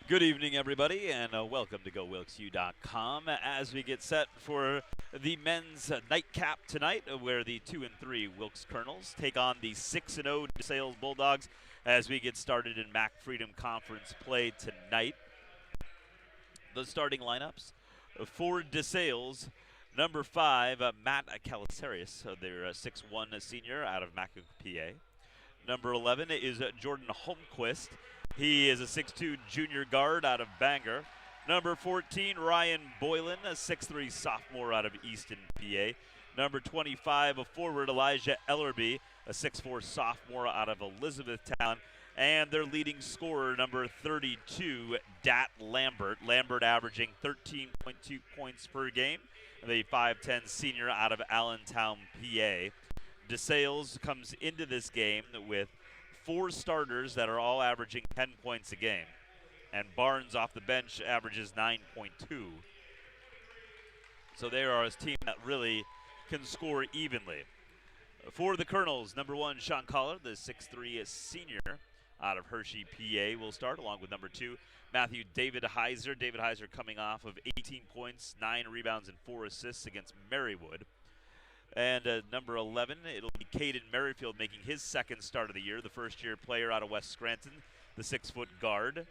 Good evening, everybody, and welcome to GoWilkesU.com as we get set for the men's nightcap tonight, where the 2-3 Wilkes Colonels take on the 6-0 DeSales Bulldogs as we get started in MAC Freedom Conference play tonight. The starting lineups for DeSales: number 5, Matt Calasarius, their 6'1" senior out of Mac, PA. Number 11 is Jordan Holmquist. He is a 6'2" junior guard out of Bangor. Number 14, Ryan Boylan, a 6'3" sophomore out of Easton, PA. Number 25, a forward, Elijah Ellerby, a 6'4" sophomore out of Elizabethtown. And their leading scorer, number 32, Dat Lambert. Lambert averaging 13.2 points per game, the 5'10" senior out of Allentown, PA. DeSales comes into this game with 4 starters that are all averaging 10 points a game. And Barnes off the bench averages 9.2. So they are a team that really can score evenly. For the Colonels, number 1, Sean Collar, the 6'3" senior out of Hershey, PA, will start, along with number 2, Matthew David Heiser. David Heiser coming off of 18 points, 9 rebounds, and 4 assists against Marywood. And number 11, it'll be Caden Merrifield making his second start of the year, the first-year player out of West Scranton, the 6-foot guard.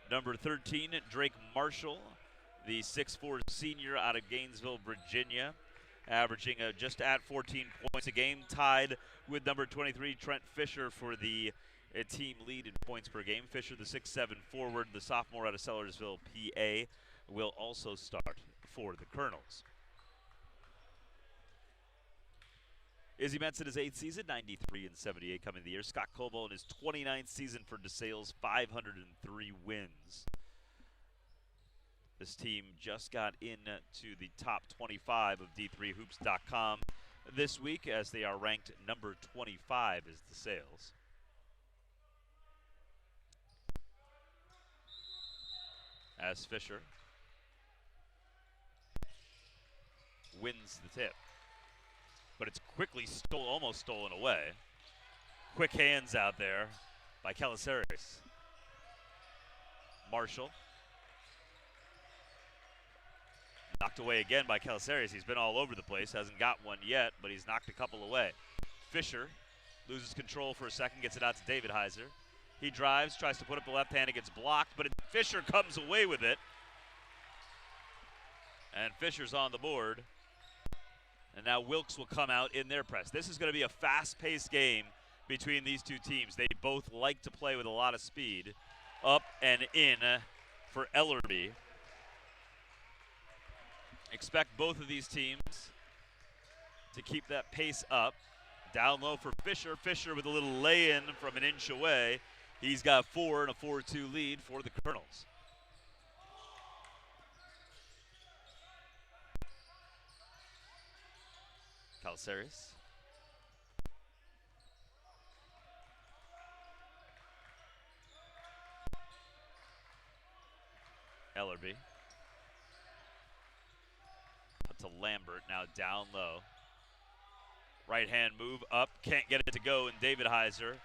Number 13, Drake Marshall, the 6'4" senior out of Gainesville, Virginia, averaging just at 14 points a game, tied with number 23, Trent Fisher, for the team lead in points per game. Fisher, the 6'7" forward, the sophomore out of Sellersville, PA, will also start for the Colonels. Izzy Metz in his 8th season, 93-78 coming the year. Scott Coble in his 29th season for DeSales, 503 wins. This team just got into the top 25 of D3Hoops.com this week, as they are ranked number 25 as DeSales. As Fisher wins the tip. But it's quickly almost stolen away. Quick hands out there by Calasarius. Marshall. Knocked away again by Calasarius. He's been all over the place. Hasn't got one yet, but he's knocked a couple away. Fisher loses control for a second, gets it out to David Heiser. He drives, tries to put up the left hand. It gets blocked, but Fisher comes away with it. And Fisher's on the board. And now Wilkes will come out in their press. This is going to be a fast-paced game between these two teams. They both like to play with a lot of speed. Up and in for Ellerby. Expect both of these teams to keep that pace up. Down low for Fisher. Fisher with a little lay-in from an inch away. He's got 4 and a 4-2 lead for the Colonels. Calasarius. Ellerby. Up to Lambert, now down low. Right hand move up, can't get it to go, and David Heiser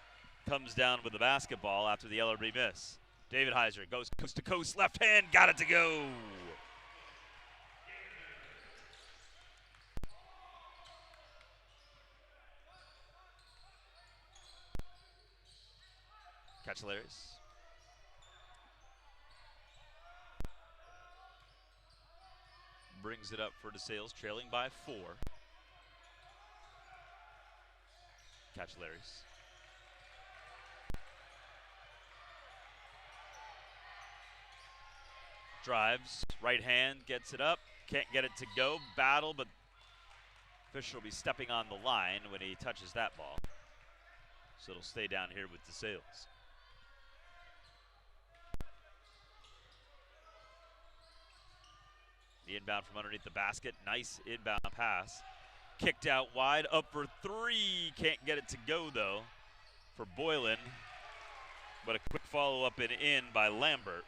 comes down with the basketball after the Ellerby miss. David Heiser goes coast to coast, left hand, got it to go. Calasarius. Brings it up for DeSales, trailing by 4. Calasarius. Drives, right hand, gets it up, can't get it to go. Battle, but Fisher will be stepping on the line when he touches that ball. So it'll stay down here with DeSales. The inbound from underneath the basket. Nice inbound pass. Kicked out wide. Up for 3. Can't get it to go, though, for Boylan. But a quick follow-up and in by Lambert.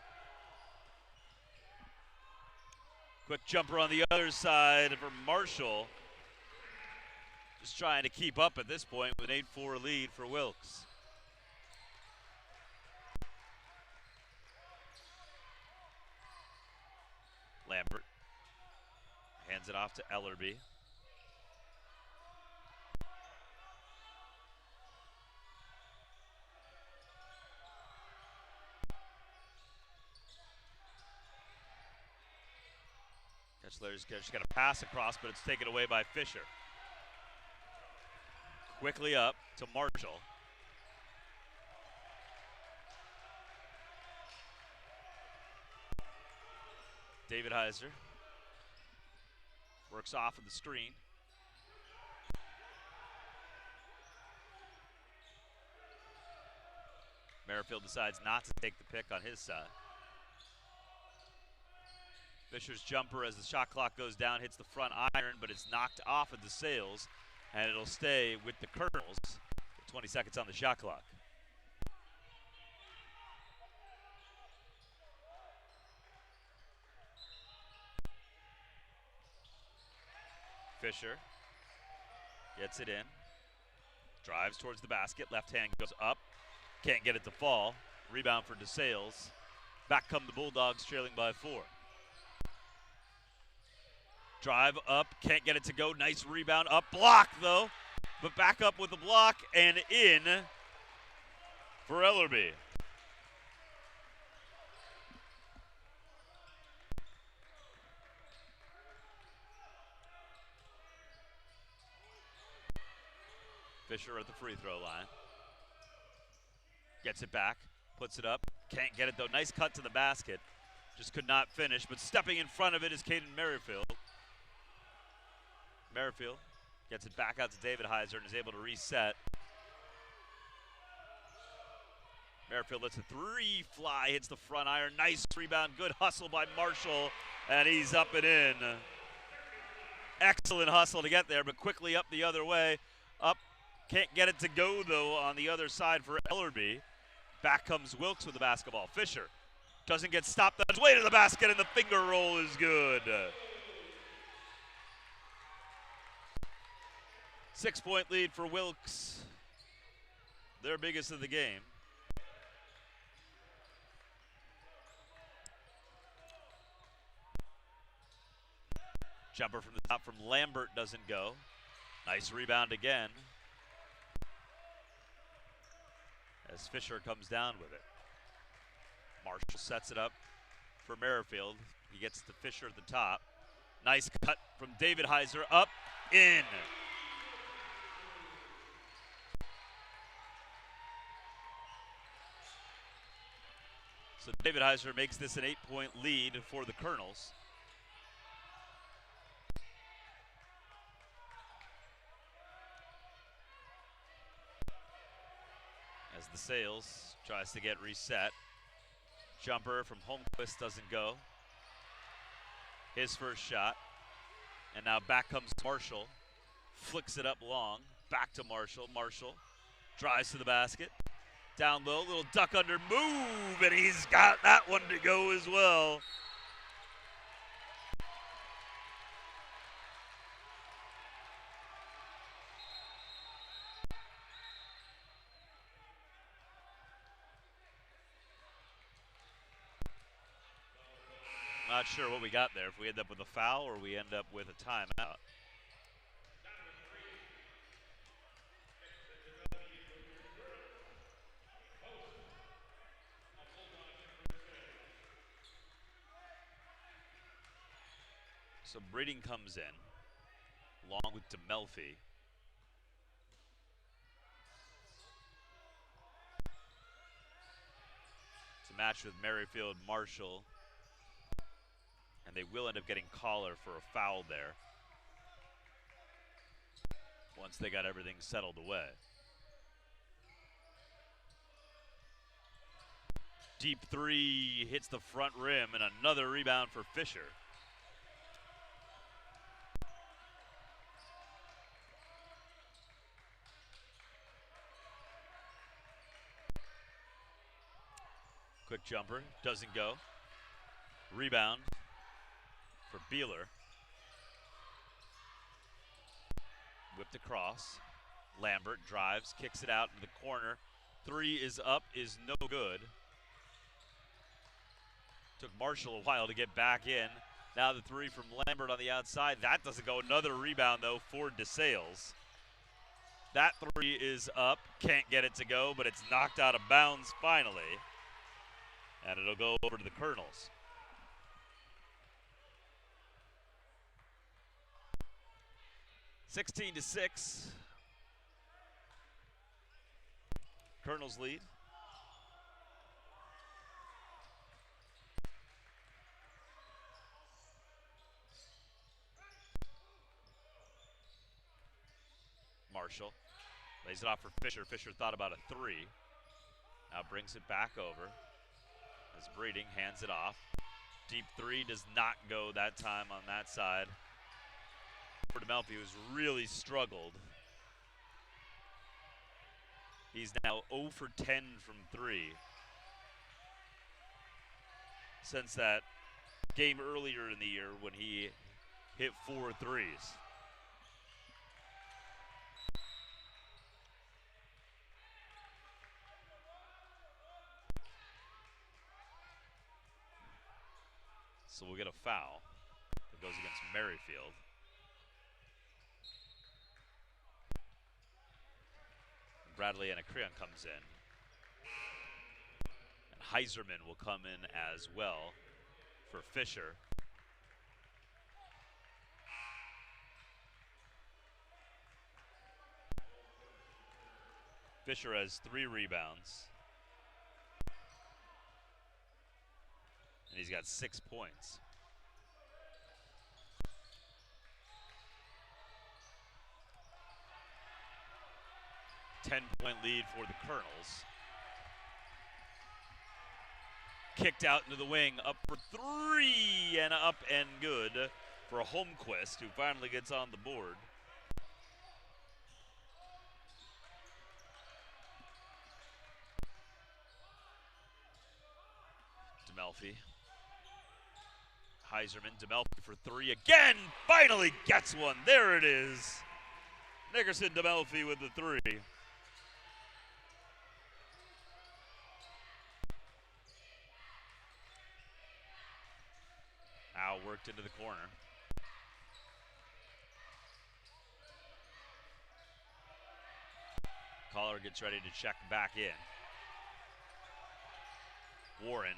Quick jumper on the other side for Marshall. Just trying to keep up at this point with an 8-4 lead for Wilkes. Lambert hands it off to Ellerby. Ketchler's just got a pass across, but it's taken away by Fisher. Quickly up to Marshall. David Heiser works off of the screen. Merrifield decides not to take the pick on his side. Fisher's jumper as the shot clock goes down hits the front iron, but it's knocked off of DeSales, and it'll stay with the Colonels with 20 seconds on the shot clock. Fisher gets it in, drives towards the basket, left hand goes up, can't get it to fall. Rebound for DeSales. Back come the Bulldogs, trailing by 4. Drive up, can't get it to go. Nice rebound up, block though. But back up with the block and in for Ellerby. Fisher at the free throw line. Gets it back, puts it up, can't get it though. Nice cut to the basket, just could not finish, but stepping in front of it is Caden Merrifield. Merrifield gets it back out to David Heiser and is able to reset. Merrifield lets a 3 fly, hits the front iron. Nice rebound, good hustle by Marshall, and he's up and in. Excellent hustle to get there, but quickly up the other way. Up, can't get it to go though on the other side for Ellerby. Back comes Wilkes with the basketball. Fisher doesn't get stopped on his way to the basket, and the finger roll is good. 6-point lead for Wilkes, their biggest of the game. Jumper from the top from Lambert doesn't go. Nice rebound again as Fisher comes down with it. Marshall sets it up for Merrifield. He gets to Fisher at the top. Nice cut from David Heiser, up, in. So David Heiser makes this an 8-point lead for the Colonels. As DeSales tries to get reset. Jumper from Holmquist doesn't go. His first shot. And now back comes Marshall. Flicks it up long. Back to Marshall. Marshall drives to the basket. Down low, little duck under move, and he's got that one to go as well. Not sure what we got there, if we end up with a foul or we end up with a timeout. So Breeding comes in, along with DeMelfi. It's a match with Merrifield, Marshall, and they will end up getting Collar for a foul there once they got everything settled away. Deep three hits the front rim, and another rebound for Fisher. Quick jumper, doesn't go. Rebound for Beeler. Whipped across. Lambert drives, kicks it out in the corner. 3 is up, is no good. Took Marshall a while to get back in. Now the three from Lambert on the outside. That doesn't go. Another rebound, though, for DeSales. That three is up. Can't get it to go, but it's knocked out of bounds finally. And it'll go over to the Colonels. (16-6). Colonels lead. Marshall lays it off for Fisher. Fisher thought about a three. Now brings it back over. As Breeding hands it off. Deep three does not go that time on that side. For DeMelfi, who's really struggled. He's now 0 for 10 from three. Since that game earlier in the year when he hit 4 threes. So we'll get a foul that goes against Merrifield. Bradley Anacreon comes in. And Heiserman will come in as well for Fisher. Fisher has 3 rebounds. And he's got 6 points. Ten-point lead for the Colonels. Kicked out into the wing, up for 3, and up and good for Holmquist, who finally gets on the board. DeMelfi. Heiserman, DeMelfi for 3 again, finally gets one. There it is. Nickerson DeMelfi with the 3. Now worked into the corner. Collar gets ready to check back in. Warren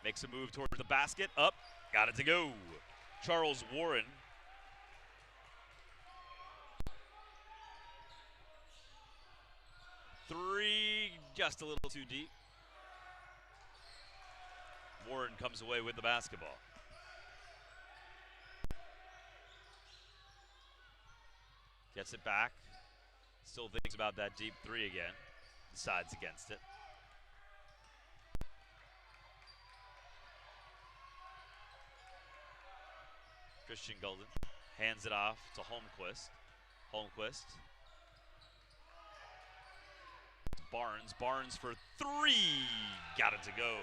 makes a move towards the basket. Up, got it to go. Charles Warren. Three, just a little too deep. Warren comes away with the basketball. Gets it back. Still thinks about that deep 3 again. Decides against it. Christian Golden hands it off to Holmquist. Holmquist. Barnes. Barnes for 3. Got it to go.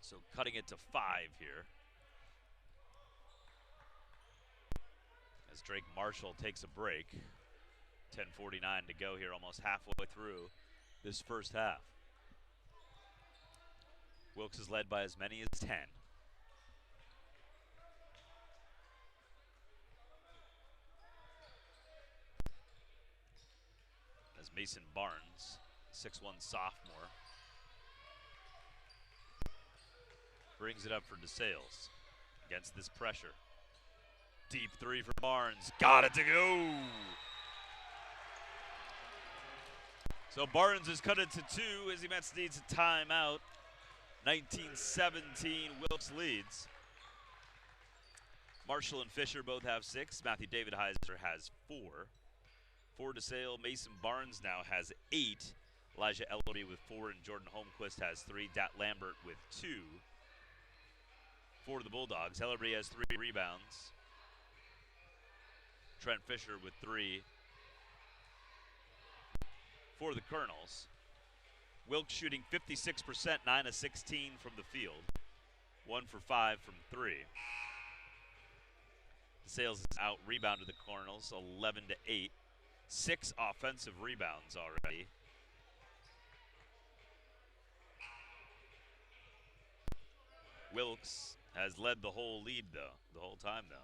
So cutting it to 5 here. As Drake Marshall takes a break. 10:49 to go here, almost halfway through this first half. Wilkes is led by as many as 10. As Mason Barnes, 6'1" sophomore, brings it up for DeSales against this pressure. Deep 3 for Barnes. Got it to go. So Barnes is cut it to 2 as Mets needs a timeout. 19-17, Wilkes leads. Marshall and Fisher both have 6. Matthew David Heiser has 4. For DeSales, Mason Barnes now has 8. Elijah Ellery with 4, and Jordan Holmquist has 3. Dat Lambert with 2. For the Bulldogs, Ellery has 3 rebounds. Trent Fisher with 3. For the Colonels, Wilkes shooting 56%, 9 of 16 from the field. 1 for 5 from 3. DeSales is out rebounded the Cardinals 11-8. 6 offensive rebounds already. Wilkes has led the whole lead, though, the whole time, though.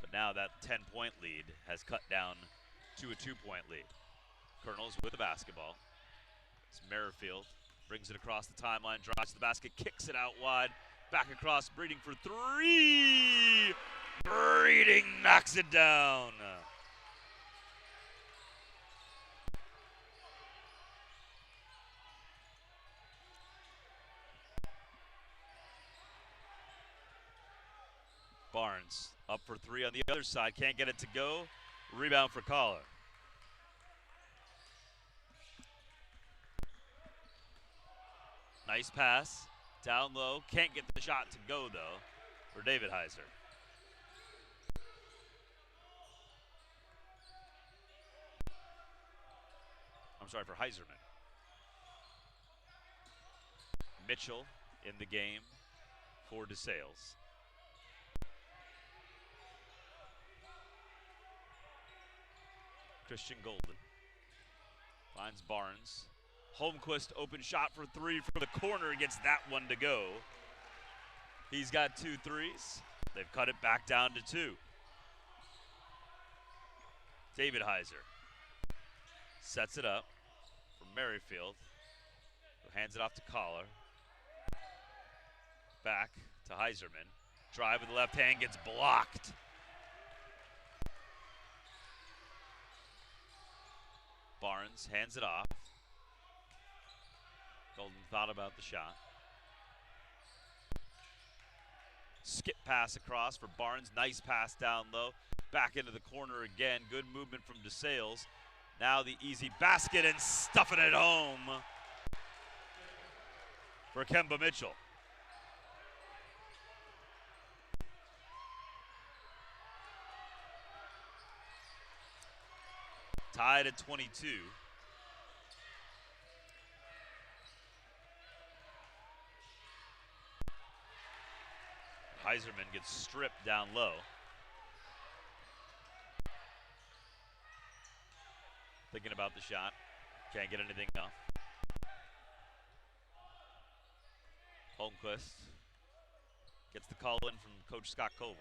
But now that 10-point lead has cut down to a 2-point lead. Colonels with the basketball. It's Merrifield. Brings it across the timeline, drives to the basket, kicks it out wide. Back across, Breeding for 3. Breeding knocks it down. Barnes up for 3 on the other side. Can't get it to go. Rebound for Collar. Nice pass. Down low. Can't get the shot to go, though, for David Heiser. I'm sorry, for Heiserman. Mitchell in the game for DeSales. Christian Golden finds Barnes. Holmquist open shot for 3 from the corner, gets that one to go. He's got 2 threes. They've cut it back down to 2. David Heiser sets it up for Merrifield, who hands it off to Collar. Back to Heiserman. Drive with the left hand, gets blocked. Barnes hands it off. Golden thought about the shot. Skip pass across for Barnes. Nice pass down low. Back into the corner again. Good movement from DeSales. Now the easy basket and stuffing it home for Kemba Mitchell. Tied at 22. Heiserman gets stripped down low. Thinking about the shot. Can't get anything off. Holmquist gets the call in from Coach Scott Koval.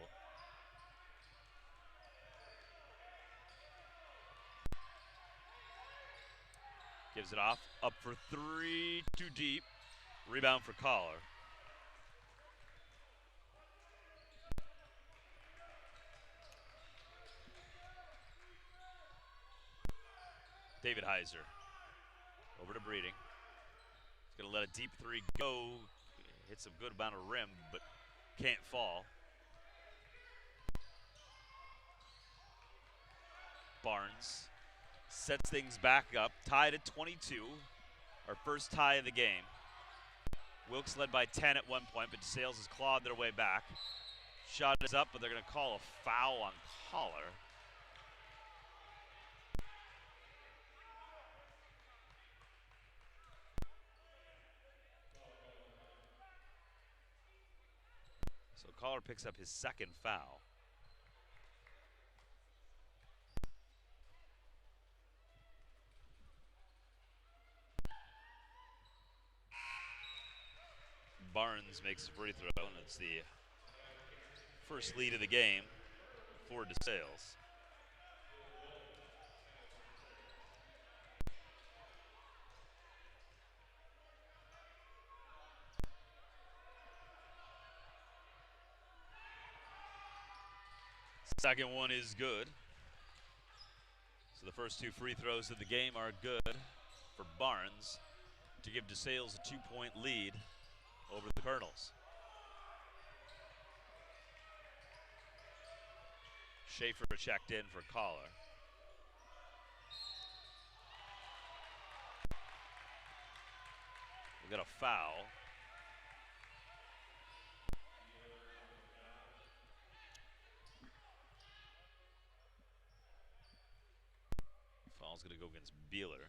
Gives it off. Up for 3. Too deep. Rebound for Collar. David Heiser over to Breeding. He's going to let a deep 3 go. Hits a good amount of rim, but can't fall. Barnes sets things back up. Tied at 22. Our first tie of the game. Wilkes led by 10 at one point, but DeSales has clawed their way back. Shot is up, but they're going to call a foul on Collar. So Collar picks up his second foul. Barnes makes a free throw, and it's the first lead of the game for DeSales. Second one is good. So the first 2 free throws of the game are good for Barnes to give DeSales a 2-point lead over the Colonels. Schaefer checked in for Collar. We got a foul. Foul's going to go against Beeler.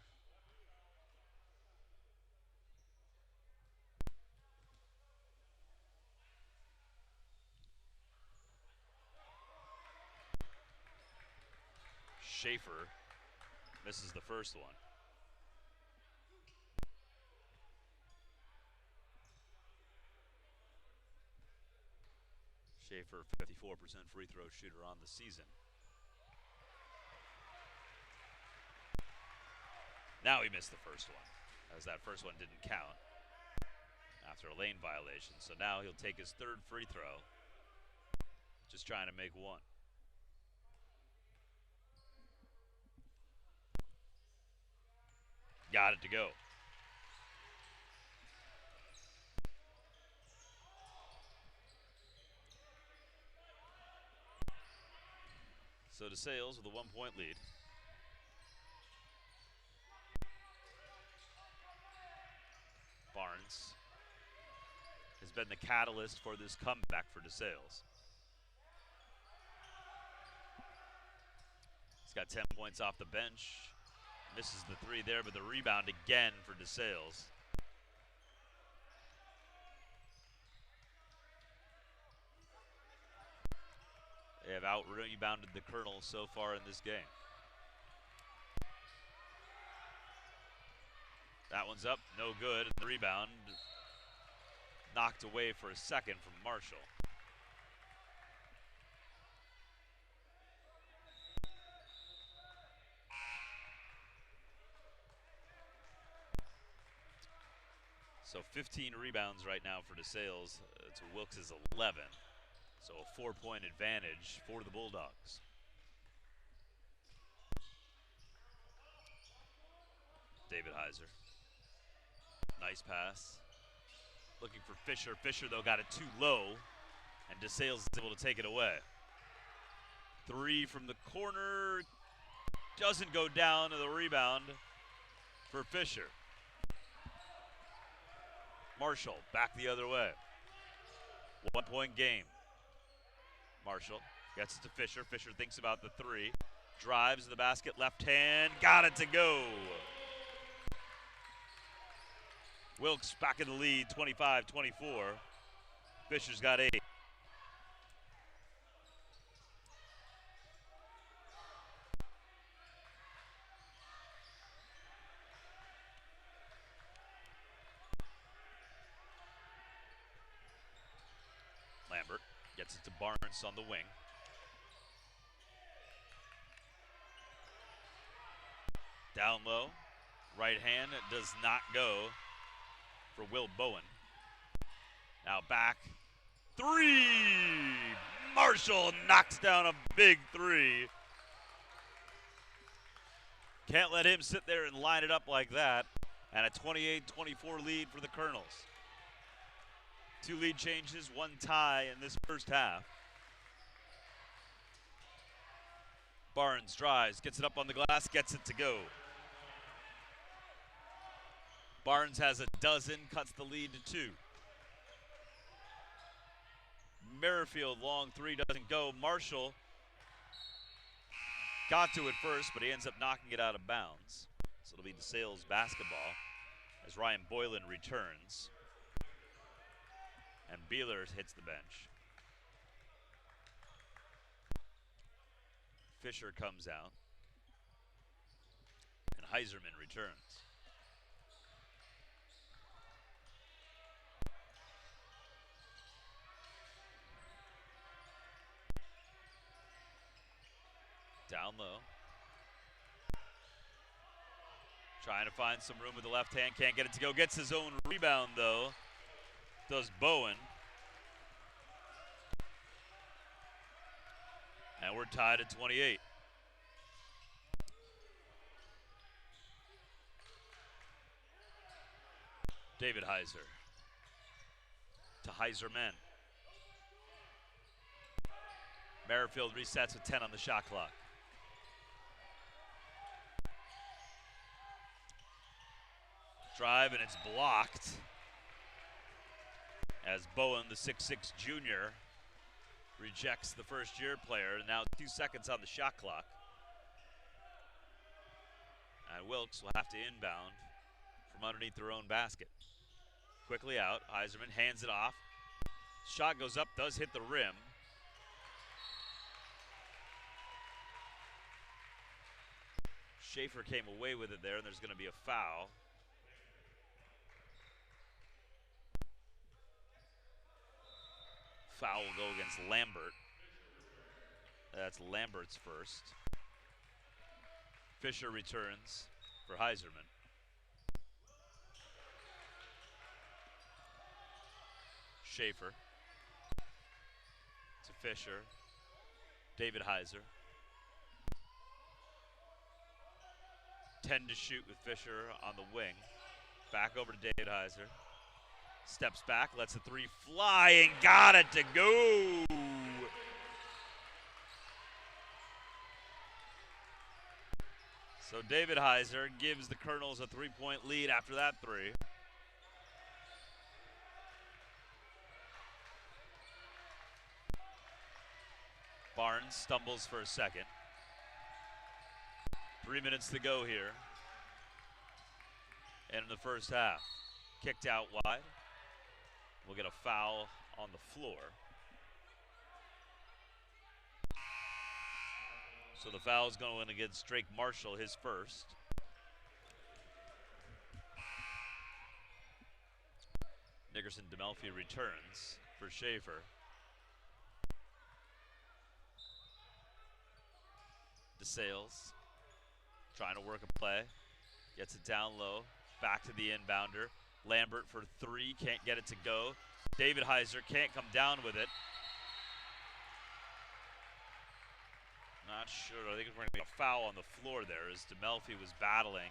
Schaefer misses the first one. Schaefer, 54% free throw shooter on the season. Now he missed the first one, as that first one didn't count after a lane violation. So now he'll take his third free throw, just trying to make one. Got it to go. So DeSales with a 1-point lead. Barnes has been the catalyst for this comeback for DeSales. He's got 10 points off the bench. Misses the three there, but the rebound again for DeSales. They have out-rebounded the Colonels so far in this game. That one's up, no good. The rebound knocked away for a second from Marshall. So 15 rebounds right now for DeSales to Wilkes' 11. So a 4-point advantage for the Bulldogs. David Heiser. Nice pass. Looking for Fisher. Fisher, though, got it too low, and DeSales is able to take it away. Three from the corner. Doesn't go down to the rebound for Fisher. Marshall back the other way. 1-point game. Marshall gets it to Fisher. Fisher thinks about the three. Drives to the basket, left hand. Got it to go. Wilkes back in the lead, 25-24. Fisher's got 8. Lambert gets it to Barnes on the wing. Down low. Right hand does not go for Will Bowen. Now back. 3! Marshall knocks down a big 3. Can't let him sit there and line it up like that. And a 28-24 lead for the Colonels. 2 lead changes, 1 tie in this first half. Barnes drives, gets it up on the glass, gets it to go. Barnes has a dozen, cuts the lead to 2. Merrifield, long 3, doesn't go. Marshall got to it first, but he ends up knocking it out of bounds. So it'll be DeSales basketball as Ryan Boylan returns. And Beeler hits the bench. Fisher comes out. And Heiserman returns. Down low. Trying to find some room with the left hand. Can't get it to go. Gets his own rebound, though. Does Bowen. And we're tied at 28. David Heiser. To Heiserman. Merrifield resets with 10 on the shot clock. Drive, and it's blocked. As Bowen, the 6'6 junior, rejects the first-year player. Now 2 seconds on the shot clock. And Wilkes will have to inbound from underneath their own basket. Quickly out, Heiserman hands it off. Shot goes up, does hit the rim. Schaefer came away with it there, and there's going to be a foul. Foul will go against Lambert. That's Lambert's first. Fisher returns for Heiserman. Schaefer to Fisher. David Heiser. 10 to shoot with Fisher on the wing. Back over to David Heiser. Steps back, lets the three fly, and got it to go. So David Heiser gives the Colonels a 3-point lead after that three. Barnes stumbles for a second. 3 minutes to go here. And in the first half, kicked out wide. We'll get a foul on the floor. So the foul is going against Drake Marshall, his first. Nickerson DeMelfi returns for Schaefer. DeSales trying to work a play. Gets it down low. Back to the inbounder. Lambert for three. Can't get it to go. David Heiser can't come down with it. Not sure. I think it's going to be a foul on the floor there as DeMelfi was battling.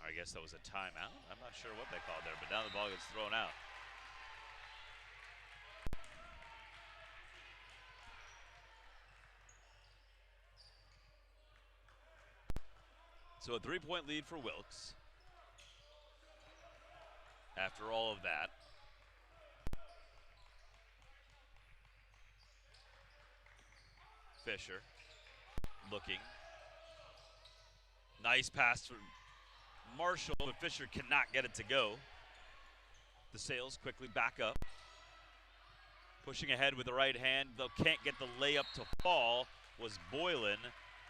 I guess that was a timeout. I'm not sure what they called there, but now the ball gets thrown out. So a 3-point lead for Wilkes. After all of that. Fisher looking. Nice pass for Marshall, but Fisher cannot get it to go. DeSales quickly back up. Pushing ahead with the right hand, though can't get the layup to fall, was Boylan.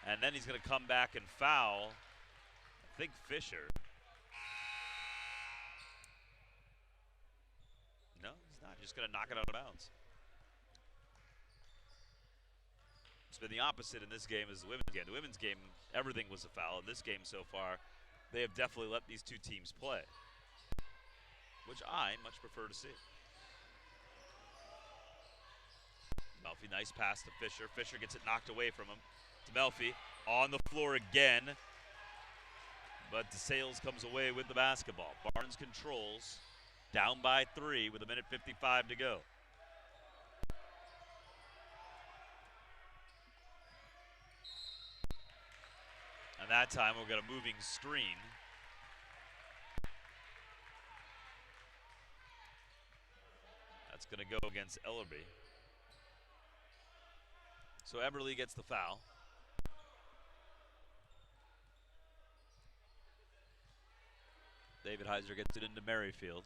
And then he's going to come back and foul, I think, Fisher. No, he's not. Just going to knock it out of bounds. It's been the opposite in this game as the women's game. The women's game, everything was a foul. In this game so far, they have definitely let these two teams play, which I much prefer to see. DeMelfi, nice pass to Fisher. Fisher gets it knocked away from him. DeMelfi on the floor again, but DeSales comes away with the basketball. Barnes controls, down by 3 with 1:55 to go. And that time we'll get a moving screen. That's going to go against Ellerby. So Eberle gets the foul. David Heiser gets it into Merrifield.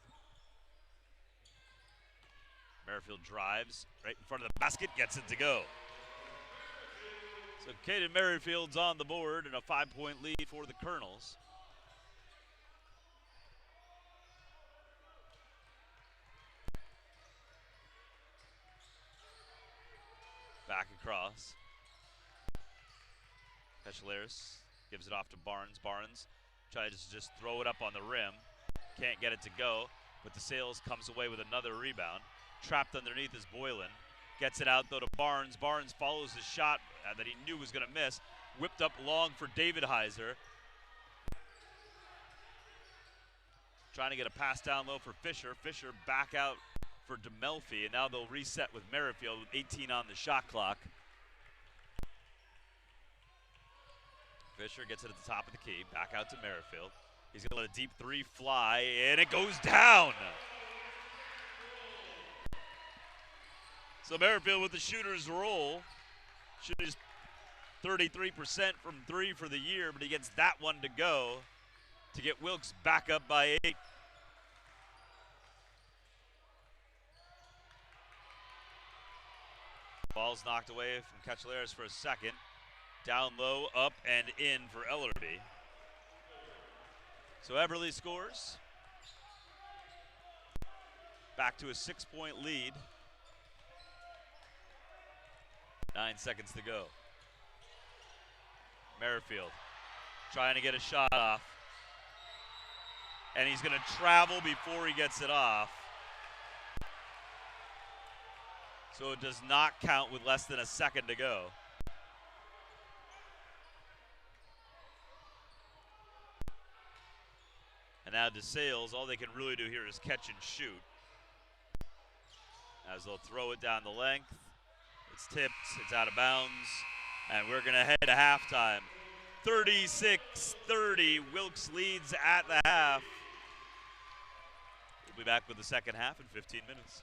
Merrifield drives right in front of the basket, gets it to go. So Caden Merrifield's on the board and a 5-point lead for the Colonels. Back across. Pechelaris gives it off to Barnes. Barnes tries to just throw it up on the rim. Can't get it to go, but DeSales comes away with another rebound. Trapped underneath is Boylan. Gets it out, though, to Barnes. Barnes follows the shot that he knew was going to miss. Whipped up long for David Heiser. Trying to get a pass down low for Fisher. Fisher back out for DeMelfi, and now they'll reset with Merrifield with 18 on the shot clock. Fisher gets it at the top of the key. Back out to Merrifield. He's going to let a deep three fly, and it goes down. So Merrifield with the shooter's roll. Shooting 33% from 3 for the year, but he gets that one to go. to get Wilkes back up by 8. Ball's knocked away from Cachaleras for a second. Down low, up and in for Ellerby. So Eberly scores. Back to a 6-point lead. 9 seconds to go. Merrifield trying to get a shot off. And he's going to travel before he gets it off. So it does not count with less than a second to go. And now DeSales, all they can really do here is catch and shoot. As they'll throw it down the length. It's tipped, it's out of bounds, and we're going to head to halftime. 36-30, Wilkes leads at the half. We'll be back with the second half in 15 minutes.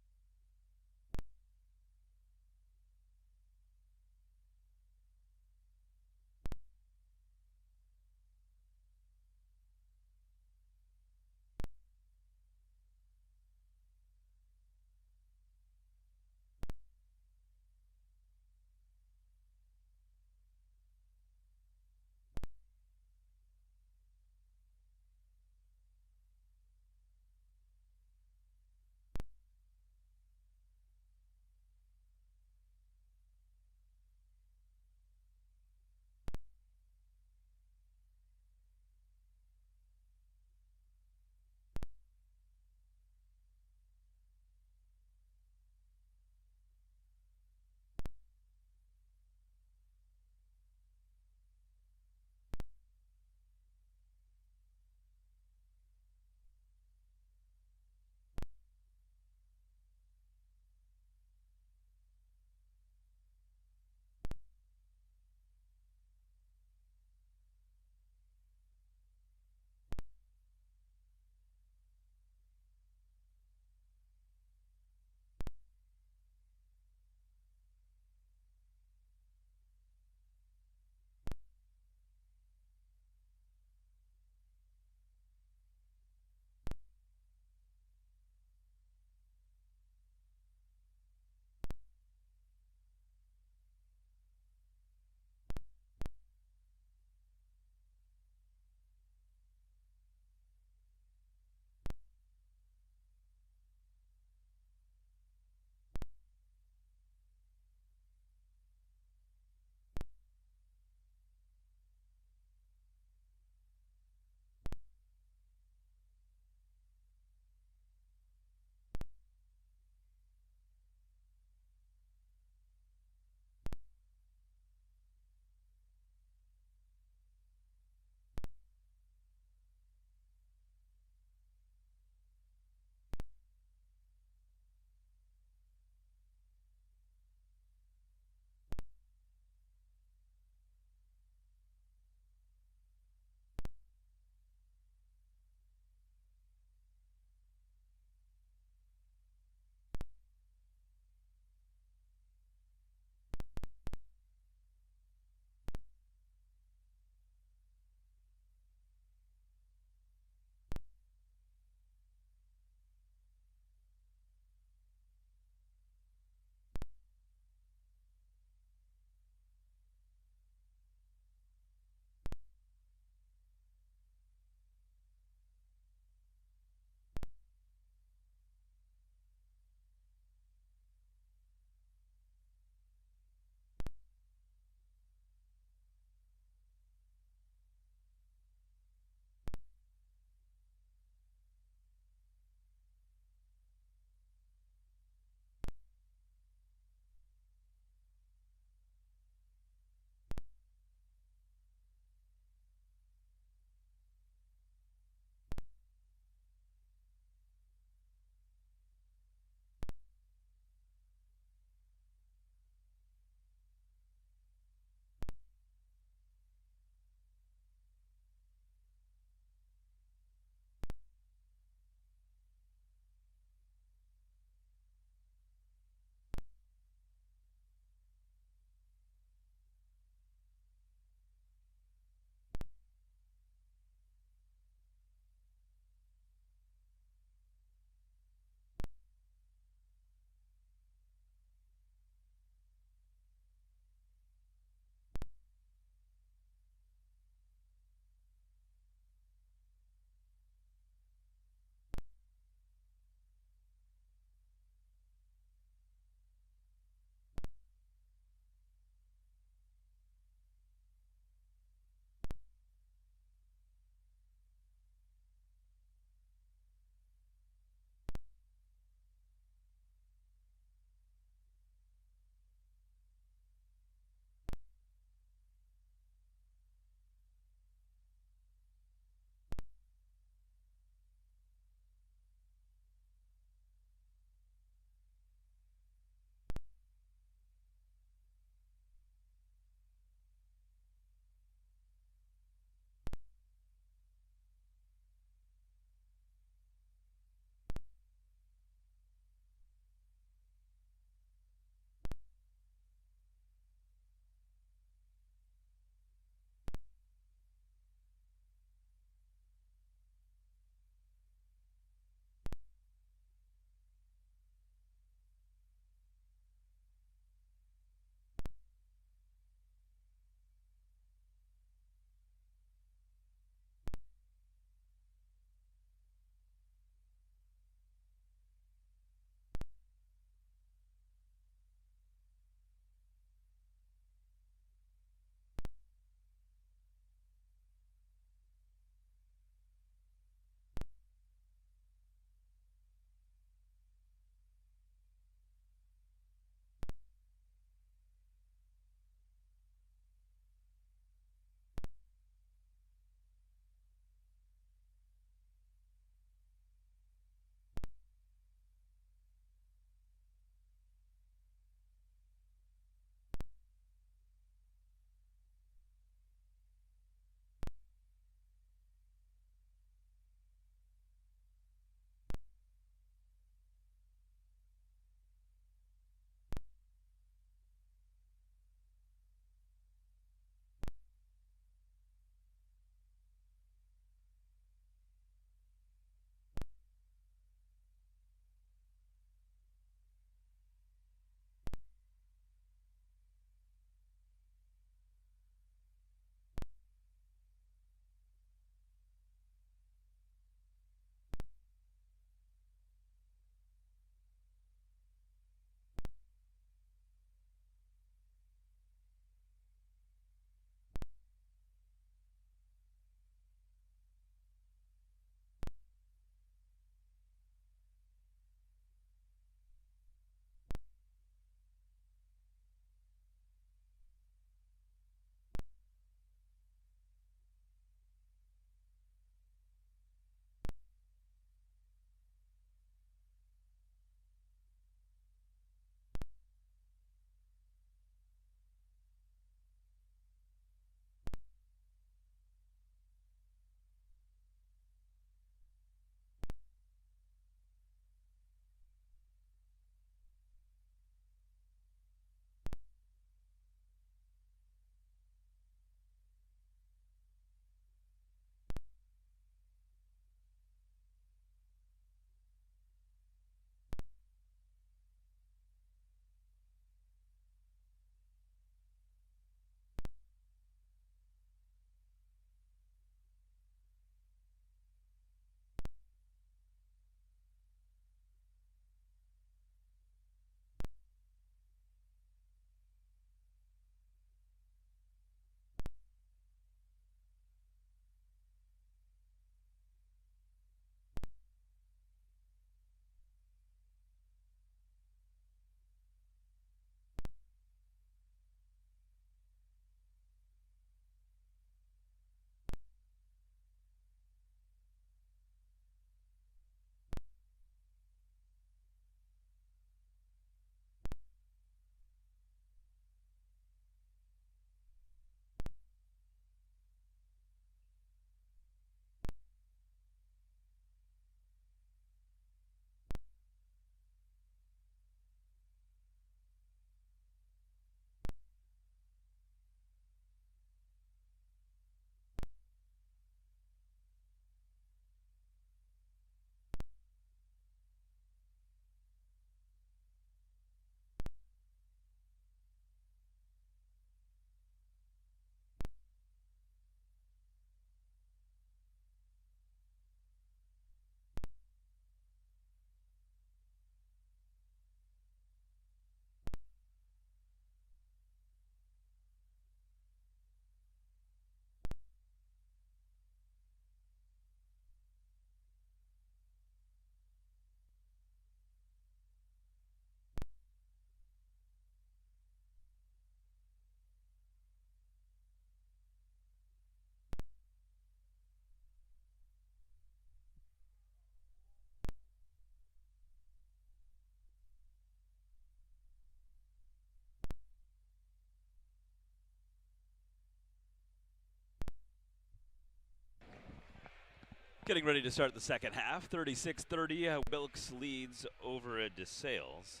Getting ready to start the second half. 36-30, Wilkes leads over at DeSales.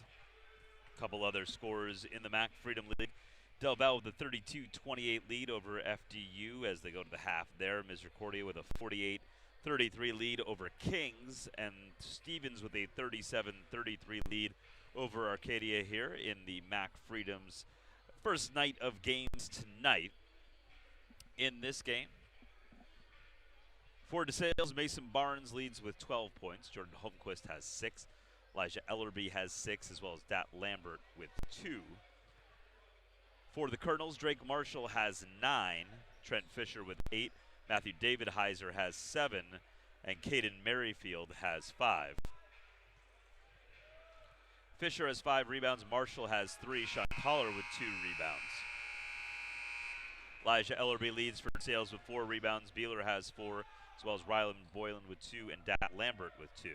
A couple other scores in the MAC Freedom League. Del Valle with a 32-28 lead over FDU as they go to the half there. Misericordia with a 48-33 lead over Kings, and Stevens with a 37-33 lead over Arcadia here in the MAC Freedom's first night of games tonight. In this game, for DeSales, Mason Barnes leads with 12 points. Jordan Holmquist has 6. Elijah Ellerby has 6, as well as Dat Lambert with 2. For the Colonels, Drake Marshall has 9. Trent Fisher with 8. Matthew David Heiser has 7. And Caden Merrifield has 5. Fisher has 5 rebounds. Marshall has 3. Sean Collar with 2 rebounds. Elijah Ellerby leads for DeSales with 4 rebounds. Beeler has 4. As well as Ryland Boylan with 2 and Dat Lambert with 2.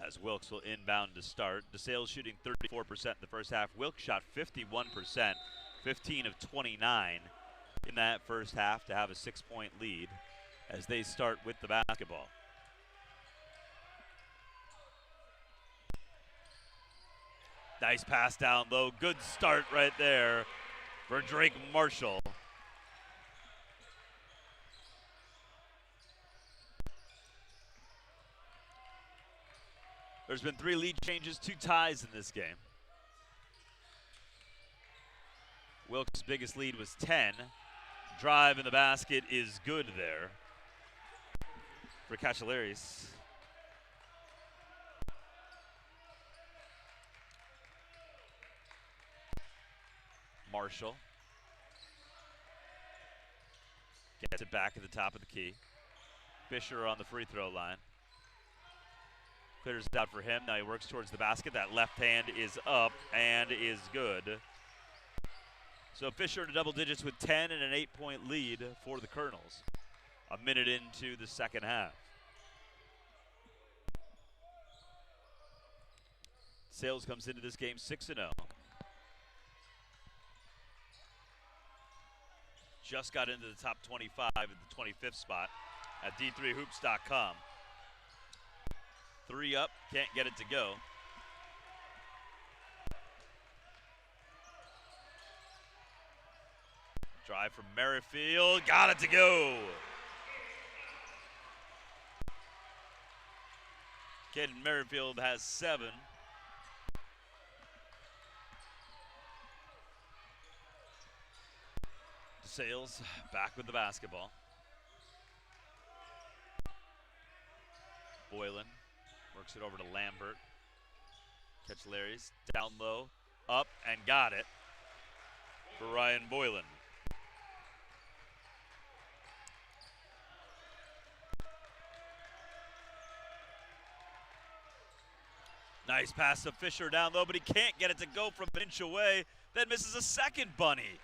As Wilkes will inbound to start. DeSales shooting 34% in the first half. Wilkes shot 51%, 15 of 29 in that first half to have a 6-point lead as they start with the basketball. Nice pass down low. Good start right there for Drake Marshall. There's been 3 lead changes, 2 ties in this game. Wilkes' biggest lead was 10. Drive in the basket is good there for Cachalaris. Marshall gets it back at the top of the key. Fisher on the free throw line. Clears it out for him. Now he works towards the basket. That left hand is up and is good. So Fisher to double digits with 10 and an 8-point lead for the Colonels. A minute into the second half. DeSales comes into this game 6-0. Just got into the top 25 at the 25th spot at d3hoops.com. 3 up, can't get it to go. Drive from Merrifield, got it to go. Caden Merrifield has 7. DeSales back with the basketball. Boylan works it over to Lambert. Catch Larry's down low, up and got it for Ryan Boylan. Nice pass to Fisher down low, but he can't get it to go from an inch away. Then misses a second bunny.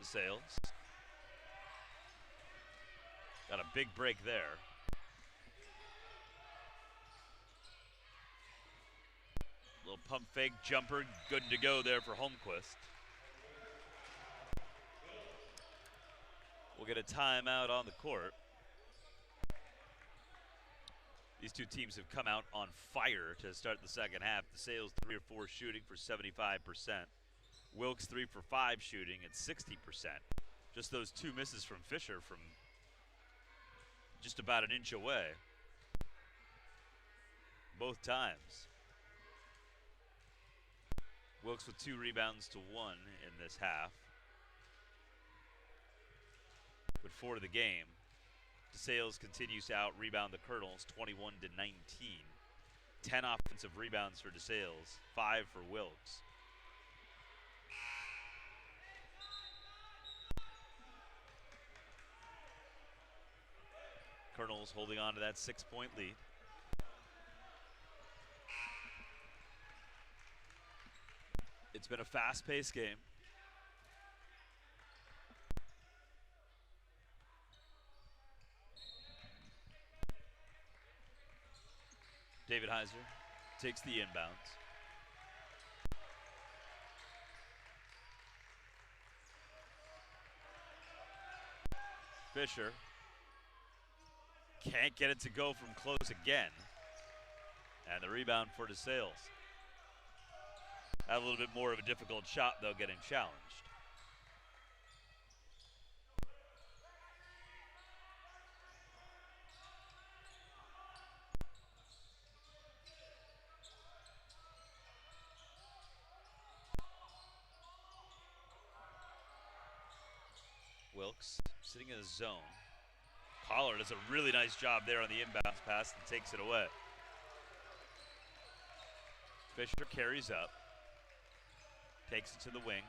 DeSales got a big break there. Little pump fake jumper, good to go there for Holmquist. We'll get a timeout on the court. These two teams have come out on fire to start the second half. DeSales 3 or 4 shooting for 75%. Wilkes 3 for 5 shooting at 60%. Just those 2 misses from Fisher from just about an inch away. Both times. Wilkes with 2 rebounds to 1 in this half. But for the game, DeSales continues to out-rebound the Colonels 21-19. 10 offensive rebounds for DeSales, 5 for Wilkes. Colonels holding on to that 6-point lead. It's been a fast-paced game. David Heiser takes the inbounds. Fisher can't get it to go from close again. And the rebound for DeSales. Had a little bit more of a difficult shot, though, getting challenged. Wilkes sitting in the zone. Collar does a really nice job there on the inbounds pass and takes it away. Fisher carries up. Takes it to the wing.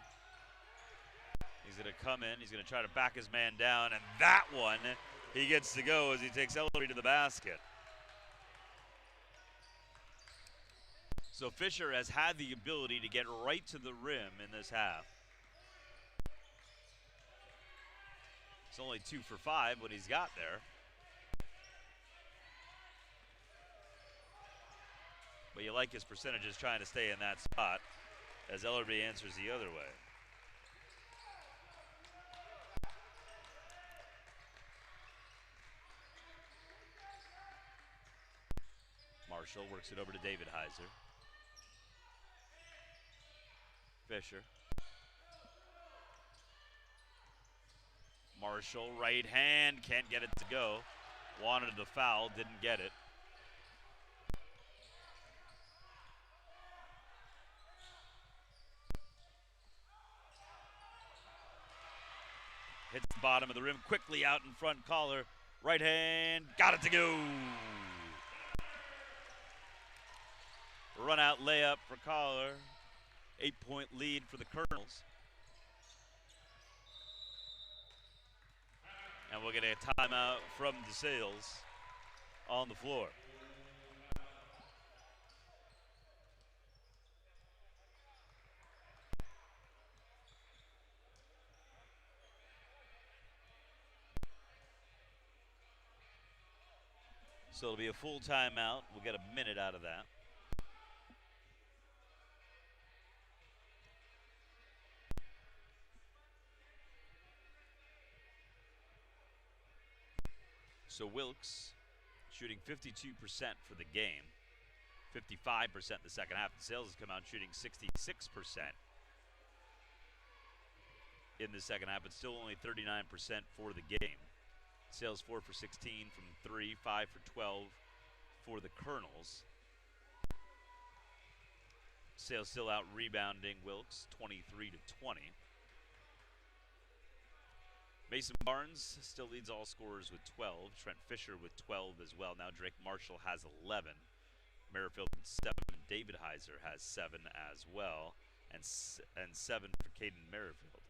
He's going to come in. He's going to try to back his man down. And that one, he gets to go as he takes Ellery to the basket. So Fisher has had the ability to get right to the rim in this half. It's only 2 for 5 what he's got there. But you like his percentages trying to stay in that spot as Ellerby answers the other way. Marshall works it over to David Heiser. Fisher. Marshall, right hand, can't get it to go. Wanted the foul, didn't get it. Hits the bottom of the rim, quickly out in front, Collar. Right hand, got it to go. Run out layup for Collar. 8-point lead for the Colonels. And we'll get a timeout from DeSales on the floor. So it'll be a full timeout. We'll get a minute out of that. So Wilkes shooting 52% for the game, 55% in the second half. DeSales has come out shooting 66% in the second half, but still only 39% for the game. DeSales 4 for 16 from 3, 5 for 12 for the Colonels. DeSales still out rebounding Wilkes, 23 to 20. Mason Barnes still leads all scorers with 12. Trent Fisher with 12 as well. Now Drake Marshall has 11. Merrifield with 7. David Heiser has 7 as well. And 7 for Caden Merrifield.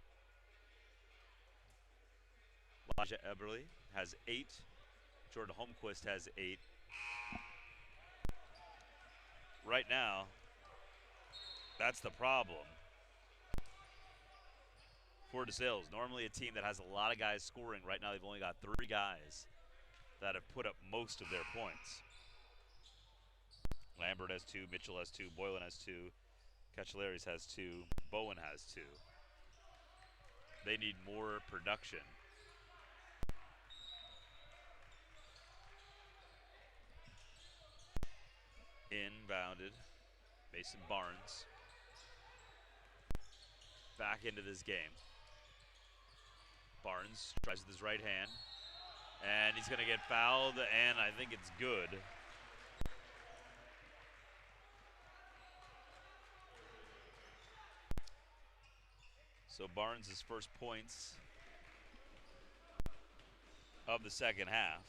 Elijah Eberly has 8. Jordan Holmquist has 8. Right now, that's the problem for DeSales. Normally a team that has a lot of guys scoring. Right now they've only got 3 guys that have put up most of their points. Lambert has 2, Mitchell has 2, Boylan has 2, Cachalaris has 2, Bowen has 2. They need more production. Inbounded. Mason Barnes back into this game. Barnes tries with his right hand, and he's going to get fouled, and I think it's good. So Barnes' first points of the second half.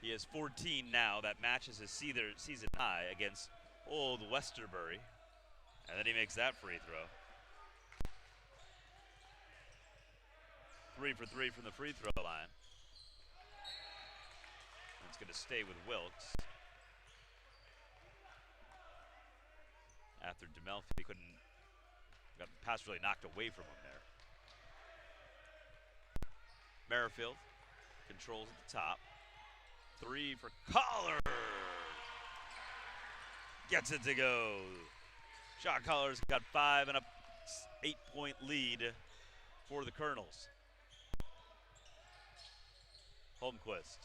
He has 14 now. That matches his season high against old Westerbury. And then he makes that free throw. 3 for 3 from the free throw line. And it's going to stay with Wilkes. After DeMelfi couldn't Got the pass really knocked away from him there. Merrifield controls at the top. 3 for Collar. Gets it to go. Shot Collar's got 5 and a 8-point lead for the Colonels. Holmquist.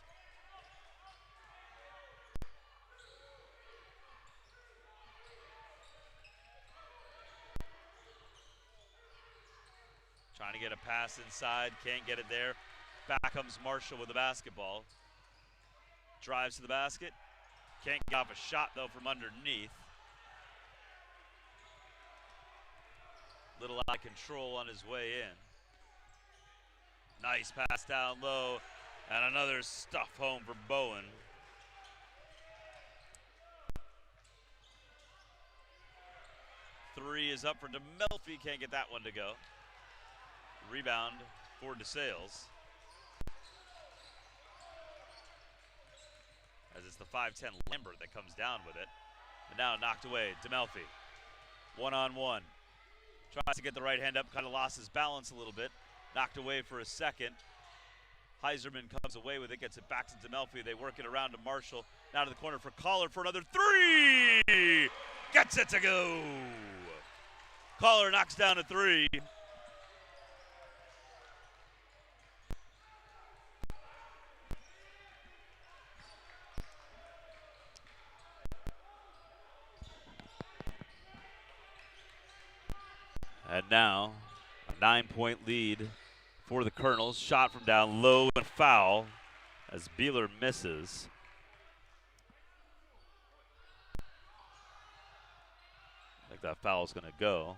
Trying to get a pass inside, can't get it there. Back comes Marshall with the basketball. Drives to the basket. Can't get off a shot though from underneath. Little out of control on his way in. Nice pass down low. And another stuff home for Bowen. Three is up for DeMelfi. Can't get that one to go. Rebound for DeSales. As it's the 5'10 Lambert that comes down with it. And now knocked away. DeMelfi. One-on-one. Tries to get the right hand up. Kind of lost his balance a little bit. Knocked away for a second. Heiserman comes away with it. Gets it back to DeMelfi. They work it around to Marshall. Now to the corner for Collar for another three. Gets it to go. Collar knocks down a three. And now, a 9-point lead for the Colonels. Shot from down low and foul as Beeler misses. I think that foul is going to go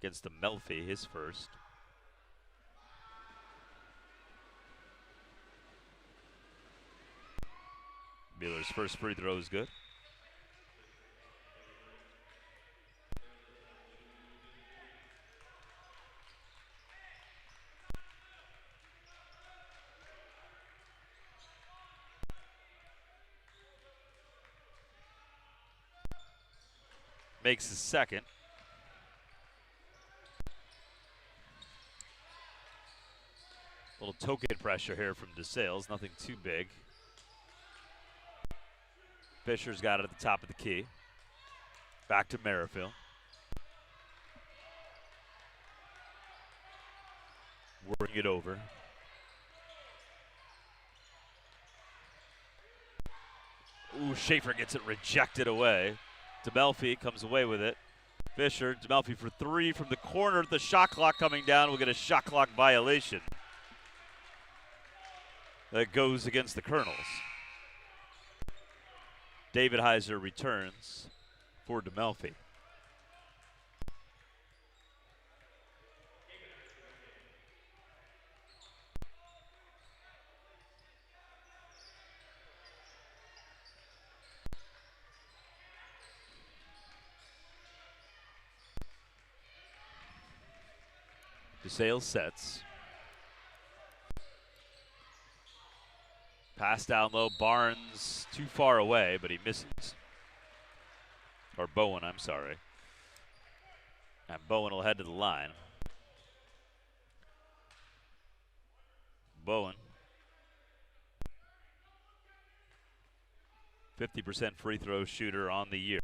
against DeMelfi, his first. Beeler's first free throw is good. Makes his second. A little token pressure here from DeSales, nothing too big. Fisher's got it at the top of the key. Back to Merrifield. Working it over. Ooh, Schaefer gets it rejected away. DeMelfi comes away with it. Fisher, DeMelfi for three from the corner. The shot clock coming down. We'll get a shot clock violation. That goes against the Colonels. David Heiser returns for DeMelfi. DeSales sets. Pass down low. Barnes too far away, but he misses. Or Bowen, I'm sorry. And Bowen will head to the line. Bowen. 50% free throw shooter on the year.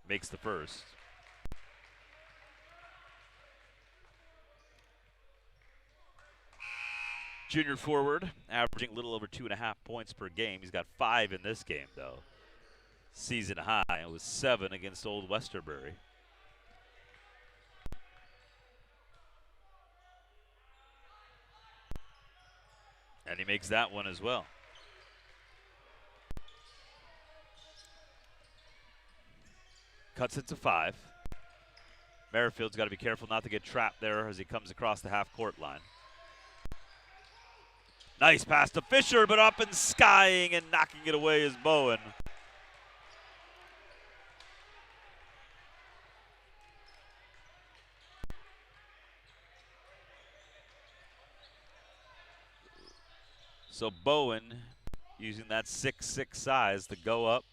Makes the first. Junior forward, averaging a little over 2.5 points per game. He's got 5 in this game, though. Season high. It was 7 against Old Westerbury. And he makes that one as well. Cuts it to 5. Merrifield's got to be careful not to get trapped there as he comes across the half-court line. Nice pass to Fisher, but up and skying and knocking it away is Bowen. So Bowen using that 6'6" size to go up,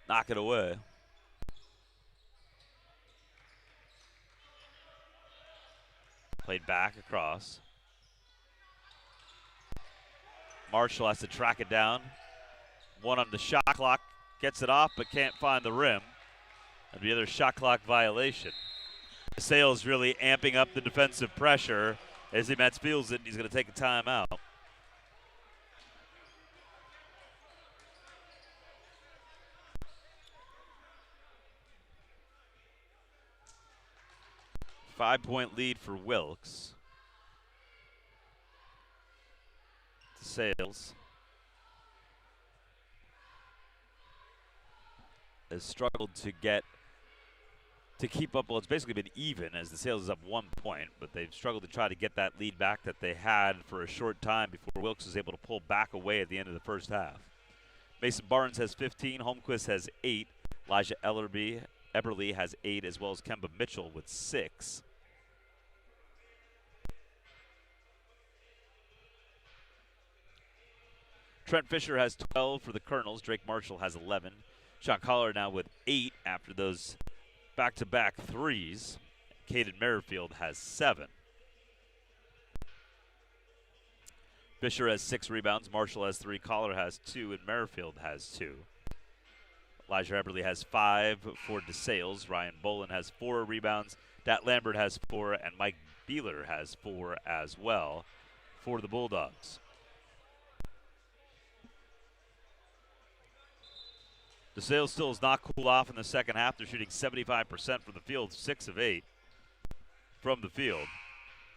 knock it away. Played back across. Marshall has to track it down. One on the shot clock, gets it off but can't find the rim. That'd be another shot clock violation. DeSales really amping up the defensive pressure as he Mets feels it, and he's going to take a timeout. Five-point lead for Wilkes. DeSales has struggled to keep up. Well, it's basically been even as DeSales is up 1 point, but they've struggled to try to get that lead back that they had for a short time before Wilkes was able to pull back away at the end of the first half. Mason Barnes has 15, Holmquist has 8, Elijah Eberly has 8, as well as Kemba Mitchell with 6. Trent Fisher has 12 for the Colonels. Drake Marshall has 11. Sean Collar now with 8 after those back-to-back threes. Caden Merrifield has 7. Fisher has 6 rebounds. Marshall has 3. Collar has 2. And Merrifield has 2. Elijah Eberly has 5 for DeSales. Ryan Bolin has 4 rebounds. Dat Lambert has 4. And Mike Beeler has 4 as well for the Bulldogs. DeSales still has not cooled off in the second half. They're shooting 75% from the field, 6 of 8 from the field.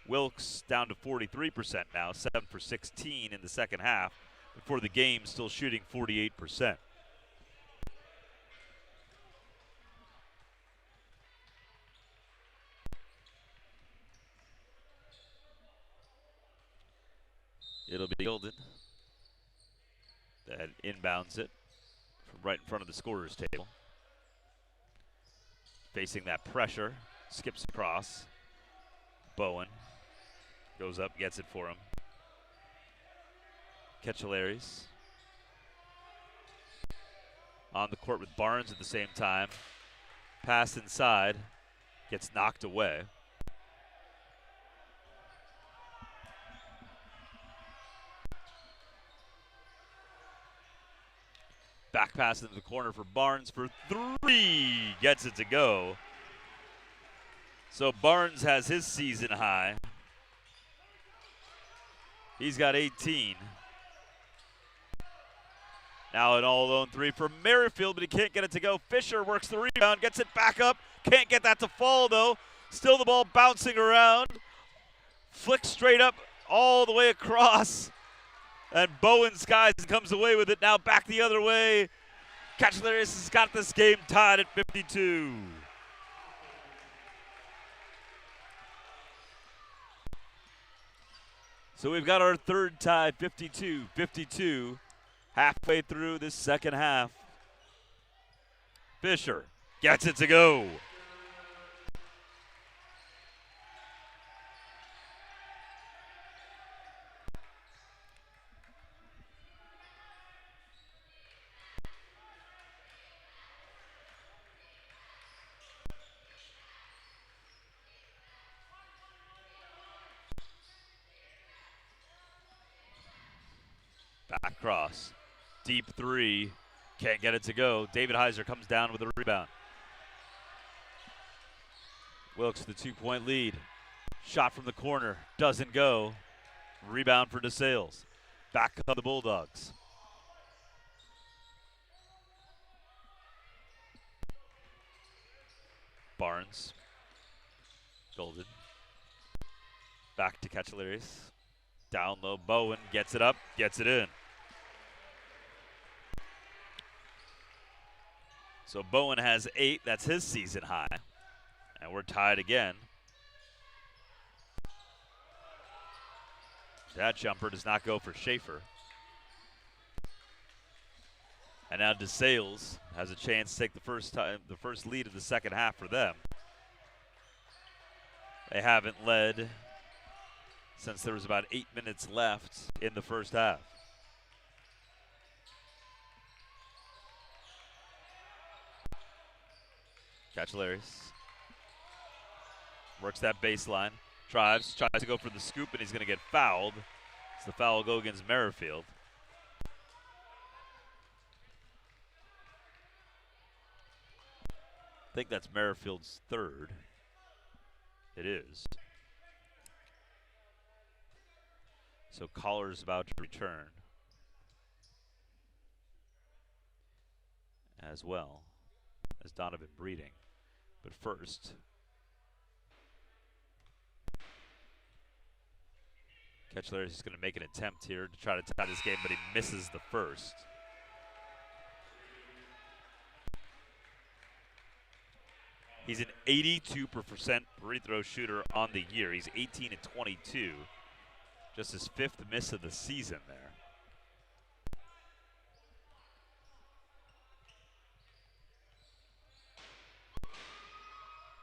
Wilkes down to 43% now, 7 for 16 in the second half. Before the game, still shooting 48%. It'll be Gilden that inbounds it from right in front of the scorer's table. Facing that pressure, skips across. Bowen goes up, gets it for him. Ketchelaris on the court with Barnes at the same time. Pass inside, gets knocked away. Back pass into the corner for Barnes for 3. Gets it to go. So Barnes has his season high. He's got 18. Now an all-alone 3 for Merrifield, but he can't get it to go. Fisher works the rebound, gets it back up. Can't get that to fall, though. Still the ball bouncing around. Flicks straight up all the way across. And Bowen skies and comes away with it. Now back the other way. Ketchelaris has got this game tied at 52. So we've got our third tie, 52-52, halfway through this second half. Fisher gets it to go. Back cross. Deep 3. Can't get it to go. David Heiser comes down with a rebound. Wilkes the 2-point lead. Shot from the corner. Doesn't go. Rebound for DeSales. Back on the Bulldogs. Barnes. Golden. Back to Ketchelaris. Down low. Bowen gets it up. Gets it in. So Bowen has 8. That's his season high. And we're tied again. That jumper does not go for Schaefer. And now DeSales has a chance to take the first lead of the second half for them. They haven't led since there was about 8 minutes left in the first half. Catch Larry's. Works that baseline. Tries to go for the scoop, and he's going to get fouled. It's the foul will go against Merrifield. I think that's Merrifield's third. It is. So Collar's about to return as well as Donovan Breeding. But first, Catch Larry's just going to make an attempt here to try to tie this game, but he misses the first. He's an 82% free throw shooter on the year. He's 18 and 22. Just his 5th miss of the season there.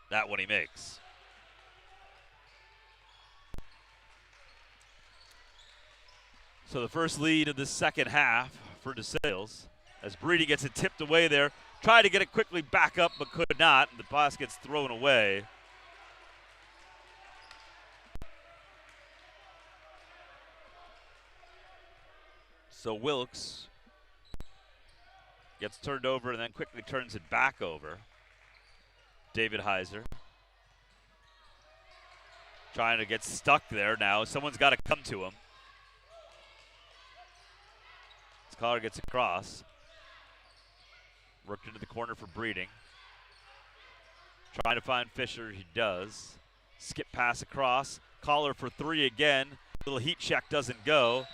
That one he makes. So the first lead of the second half for DeSales as Breedy gets it tipped away there. Tried to get it quickly back up, but could not. And the pass gets thrown away. So Wilkes gets turned over and then quickly turns it back over. David Heiser trying to get stuck there now. Someone's got to come to him. Collar gets across. Worked into the corner for Breeding. Trying to find Fisher, he does. Skip pass across. Collar for three again. Little heat check doesn't go.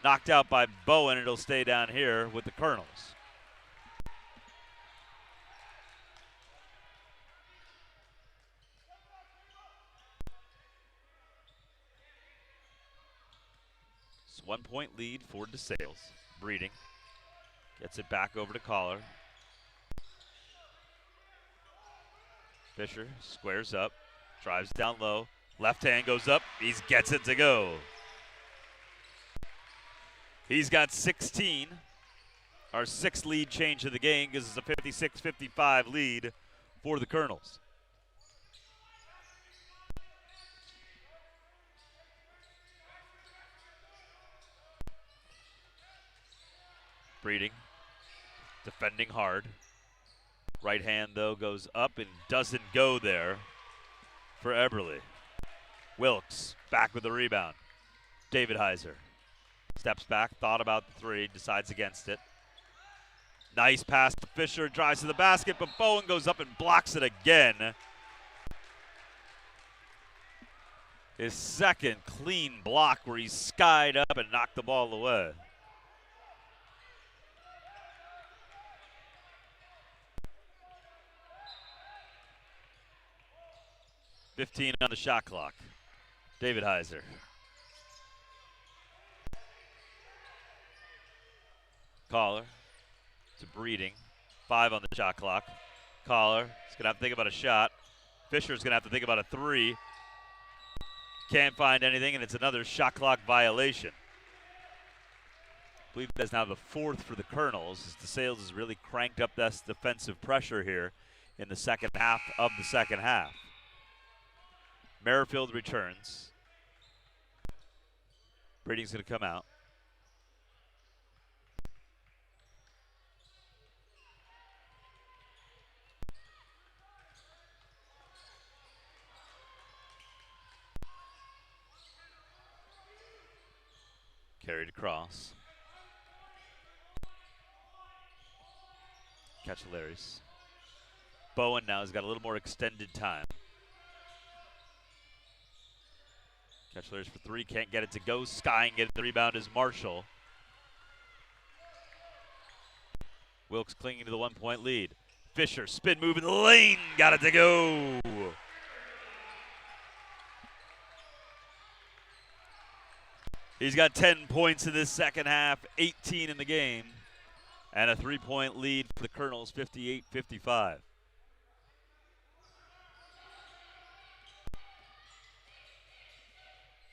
Knocked out by Bowen. It'll stay down here with the Colonels. It's 1 point lead for DeSales. Breeding. Gets it back over to Collar. Fisher squares up. Drives down low. Left hand goes up. He gets it to go. He's got 16. Our 6th lead change of the game gives us a 56-55 lead for the Colonels. Breeding, defending hard. Right hand, though, goes up and doesn't go there for Eberle. Wilkes back with the rebound. David Heiser steps back, thought about the three, decides against it. Nice pass to Fisher, drives to the basket, but Bowen goes up and blocks it again. His second clean block where he skied up and knocked the ball away. .15 on the shot clock. David Heiser. Collar to Breeding. 5 on the shot clock. Collar is going to have to think about a shot. Fisher's going to have to think about a three. Can't find anything, and it's another shot clock violation. I believe that's now the 4th for the Colonels. As DeSales has really cranked up this defensive pressure here in the second half of the second half. Merrifield returns. Breeding's going to come out. Carried across. Catch Larry's. Bowen now has got a little more extended time. Catch Larry's for three, can't get it to go. Skying it, the rebound is Marshall. Wilkes clinging to the 1 point lead. Fisher, spin move in the lane, got it to go. He's got 10 points in this second half, 18 in the game, and a 3 point lead for the Colonels, 58-55.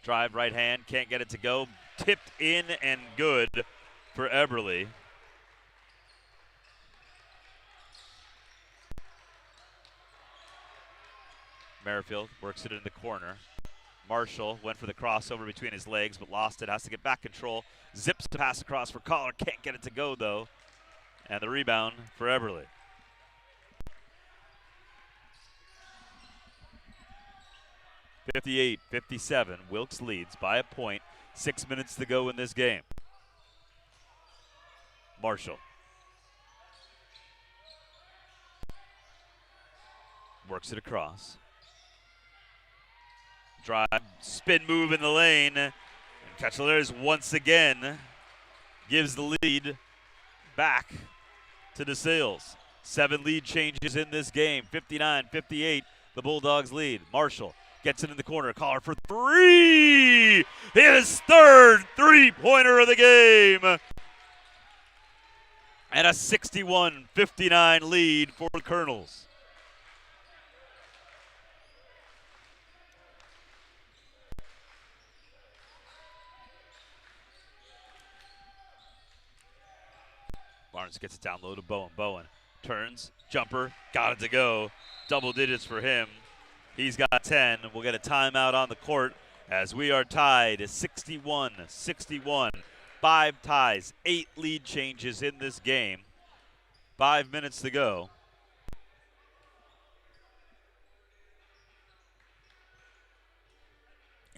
Drive right hand, can't get it to go. Tipped in and good for Eberle. Merrifield works it in the corner. Marshall went for the crossover between his legs, but lost it. Has to get back control. Zips the pass across for Collar. Can't get it to go, though. And the rebound for Eberle. (58-57). Wilkes leads by a point. 6 minutes to go in this game. Marshall. Works it across. Drive, spin move in the lane. And Cachaleres once again gives the lead back to DeSales. 7 lead changes in this game. 59-58, the Bulldogs lead. Marshall gets it in the corner. Collar for 3! His third three-pointer of the game. And a 61-59 lead for the Colonels. Barnes gets it down low to Bowen. Bowen turns, jumper, got it to go. Double digits for him. He's got 10. We'll get a timeout on the court as we are tied 61-61. 5 ties, 8 lead changes in this game. 5 minutes to go.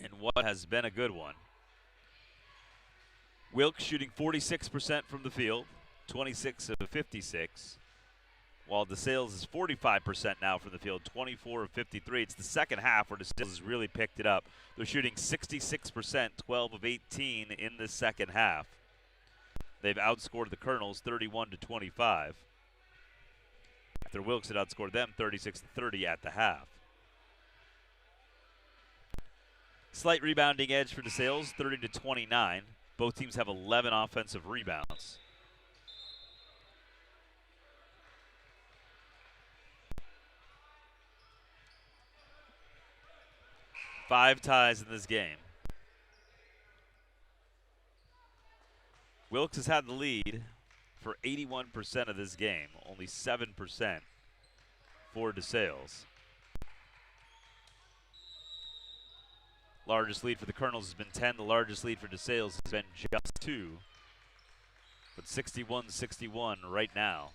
And what has been a good one. Wilkes shooting 46% from the field. 26 of 56, while DeSales is 45% now from the field, 24 of 53. It's the second half where DeSales has really picked it up. They're shooting 66%, 12 of 18 in the second half. They've outscored the Colonels 31-25. After Wilkes had outscored them 36-30 at the half. Slight rebounding edge for DeSales, 30-29. Both teams have 11 offensive rebounds. Five ties in this game. Wilkes has had the lead for 81% of this game, only 7% for DeSales. Largest lead for the Colonels has been 10. The largest lead for DeSales has been just 2. But 61-61 right now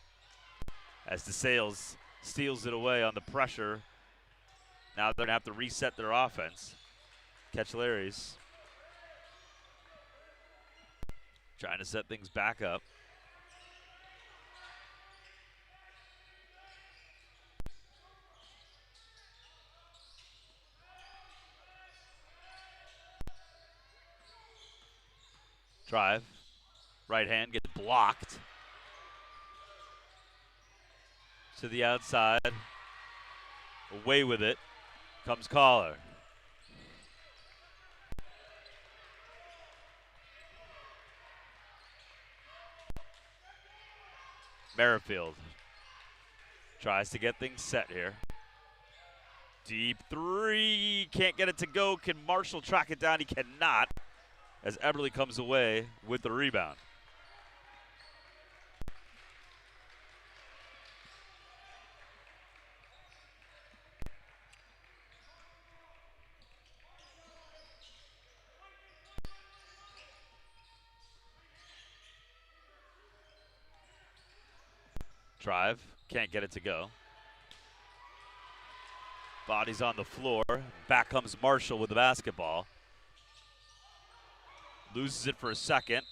as DeSales steals it away on the pressure. Now they're going to have to reset their offense. Cachaleres trying to set things back up. Drive. Right hand gets blocked. To the outside. Away with it comes Collar. Merrifield tries to get things set here. Deep three. Can't get it to go. Can Marshall track it down? He cannot, as Eberle comes away with the rebound. Drive, can't get it to go. Body's on the floor. Back comes Marshall with the basketball. Loses it for a second.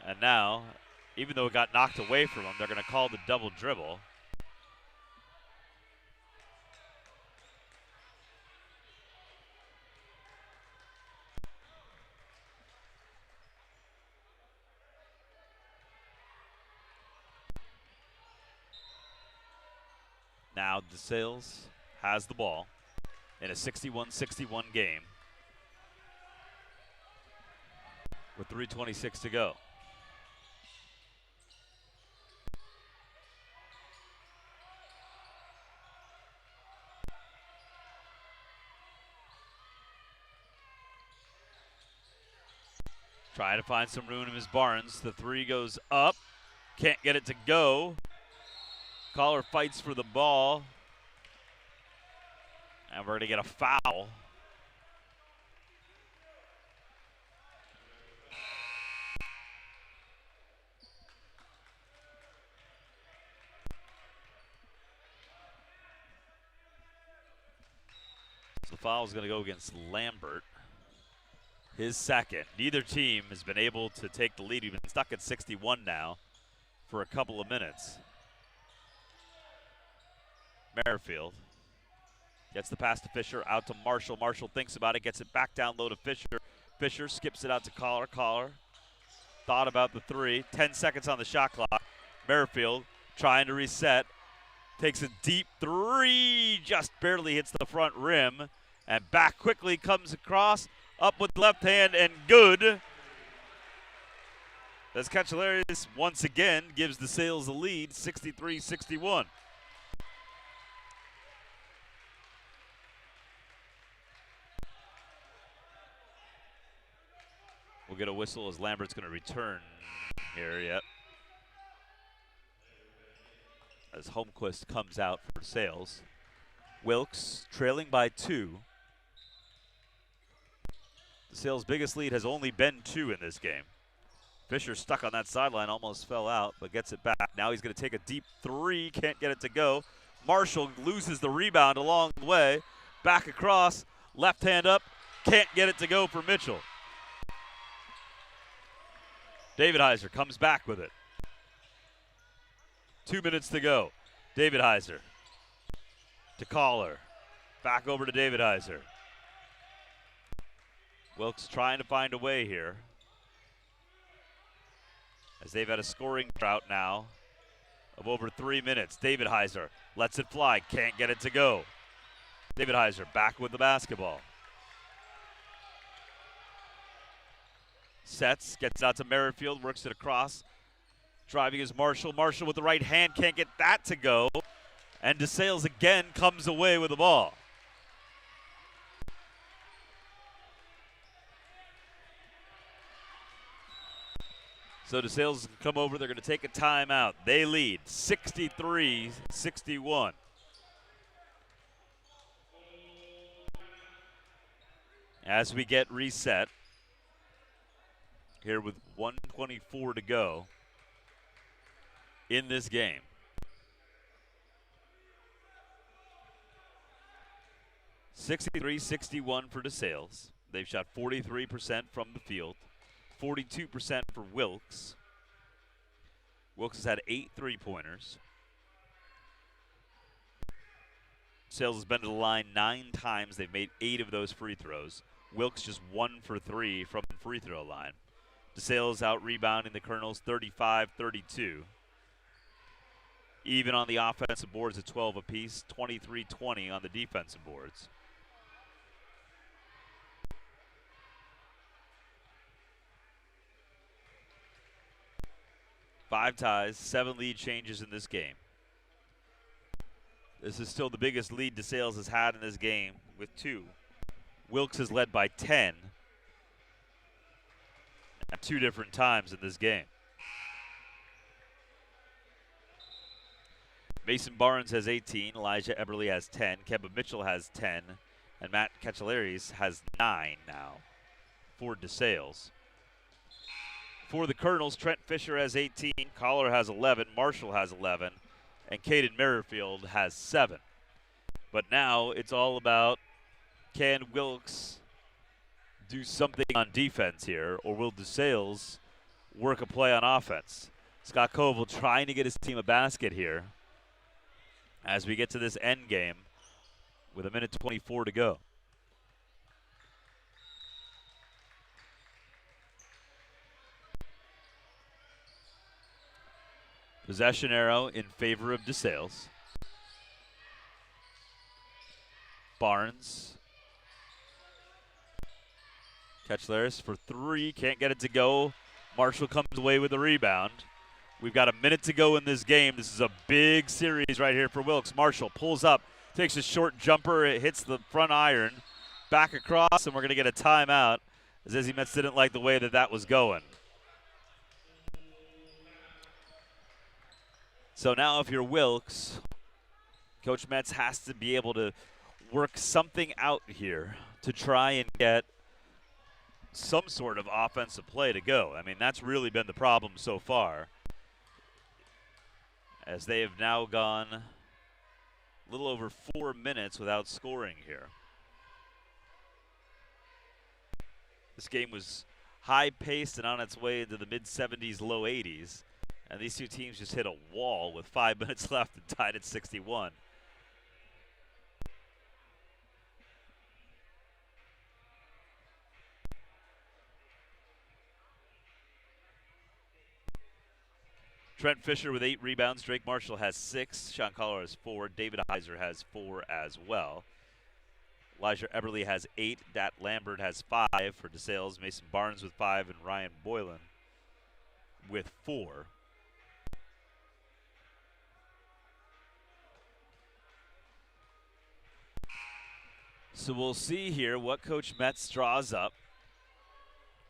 And now, even though it got knocked away from him, they're going to call the double dribble. Now DeSales has the ball in a 61-61 game with 3:26 to go. Trying to find some room in his Barnes. The three goes up. Can't get it to go. Collar fights for the ball. And we're going to get a foul. So the foul is going to go against Lambert. His second. Neither team has been able to take the lead. We've been stuck at 61 now for a couple of minutes. Merrifield gets the pass to Fisher, out to Marshall. Marshall thinks about it, gets it back down low to Fisher. Fisher skips it out to Collar. Collar thought about the three. 10 seconds on the shot clock. Merrifield trying to reset. Takes a deep three, just barely hits the front rim. And back quickly, comes across, up with the left hand, and good. As Caccialeri once again gives DeSales a lead, 63-61. We'll get a whistle as Lambert's going to return here, yep. As Holmquist comes out for DeSales. Wilkes trailing by 2. DeSales' biggest lead has only been 2 in this game. Fisher stuck on that sideline, almost fell out, but gets it back. Now he's going to take a deep three, can't get it to go. Marshall loses the rebound along the way. Back across, left hand up, can't get it to go for Mitchell. David Heiser comes back with it. 2 minutes to go. David Heiser to Collar. Back over to David Heiser. Wilkes trying to find a way here, as they've had a scoring drought now of over 3 minutes. David Heiser lets it fly, can't get it to go. David Heiser back with the basketball. Sets, gets out to Merrifield, works it across. Driving is Marshall. Marshall with the right hand, can't get that to go. And DeSales again comes away with the ball. So DeSales come over, they're going to take a timeout. They lead 63-61. As we get reset, here with 1:24 to go in this game. (63-61) for DeSales. They've shot 43% from the field, 42% for Wilkes. Wilkes has had 8 3-pointers. DeSales has been to the line 9 times. They've made 8 of those free throws. Wilkes just 1 for 3 from the free throw line. DeSales out rebounding the Colonels 35-32. Even on the offensive boards at 12 apiece, 23-20 on the defensive boards. Five ties, 7 lead changes in this game. This is still the biggest lead DeSales has had in this game with 2. Wilkes has led by 10 at 2 different times in this game. Mason Barnes has 18, Elijah Eberle has 10, Kemba Mitchell has 10, and Matt Caccialeri has 9 now for DeSales. For the Colonels, Trent Fisher has 18, Collar has 11, Marshall has 11, and Caden Merrifield has 7. But now it's all about, can Wilkes do something on defense here, or will DeSales work a play on offense? Scott Koval trying to get his team a basket here as we get to this end game with 1:24 to go. Possession arrow in favor of DeSales. Barnes. Caccialeri for 3, can't get it to go. Marshall comes away with the rebound. We've got a minute to go in this game. This is a big series right here for Wilkes. Marshall pulls up, takes a short jumper, it hits the front iron, back across, and we're going to get a timeout as Izzy Metz didn't like the way that was going. So now if you're Wilkes, Coach Metz has to be able to work something out here to try and get some sort of offensive play to go. I mean, that's really been the problem so far, as they have now gone a little over 4 minutes without scoring here. This game was high-paced and on its way into the mid-70s, low 80s, and these two teams just hit a wall with 5 minutes left and tied at 61. Trent Fisher with 8 rebounds. Drake Marshall has 6. Sean Collar has 4. David Heiser has 4 as well. Elijah Eberle has 8. Dat Lambert has 5 for DeSales. Mason Barnes with 5 and Ryan Boylan with 4. So we'll see here what Coach Metz draws up.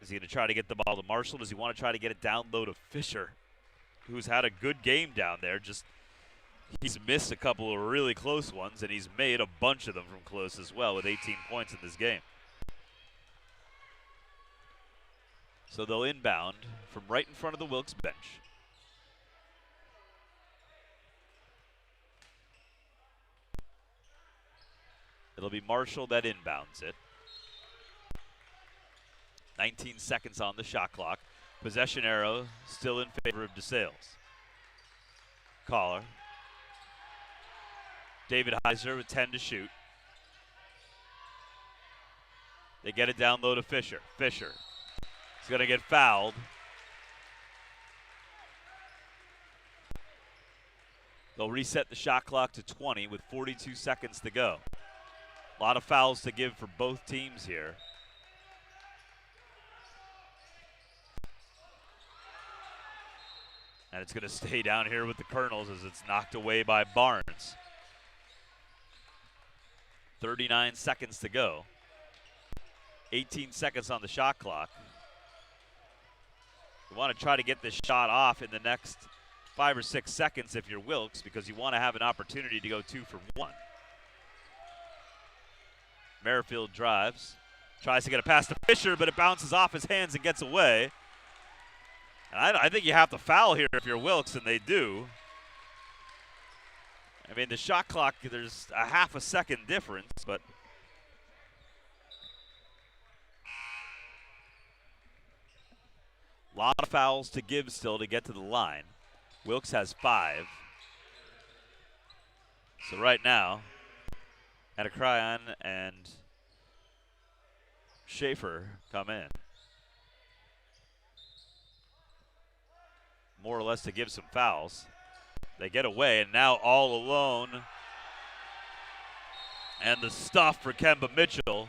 Is he going to try to get the ball to Marshall? Does he want to try to get it down low to Fisher, who's had a good game down there? Just he's missed a couple of really close ones, and he's made a bunch of them from close as well with 18 points in this game. So they'll inbound from right in front of the Wilkes bench. It'll be Marshall that inbounds it. 19 seconds on the shot clock. Possession arrow still in favor of DeSales. Collar. David Heiser with 10 to shoot. They get it down low to Fisher. Fisher is going to get fouled. They'll reset the shot clock to 20 with 42 seconds to go. A lot of fouls to give for both teams here. And it's going to stay down here with the Colonels as it's knocked away by Barnes. 39 seconds to go. 18 seconds on the shot clock. You want to try to get this shot off in the next 5 or 6 seconds if you're Wilkes, because you want to have an opportunity to go 2 for 1. Merrifield drives. Tries to get a pass to Fisher, but it bounces off his hands and gets away. And I think you have to foul here if you're Wilkes, and they do. I mean, the shot clock, there's a half a second difference, but a lot of fouls to give still to get to the line. Wilkes has 5. So right now, Adacryon and Schaefer come in. More or less to give some fouls. They get away, and now all alone. And the stuff for Kemba Mitchell.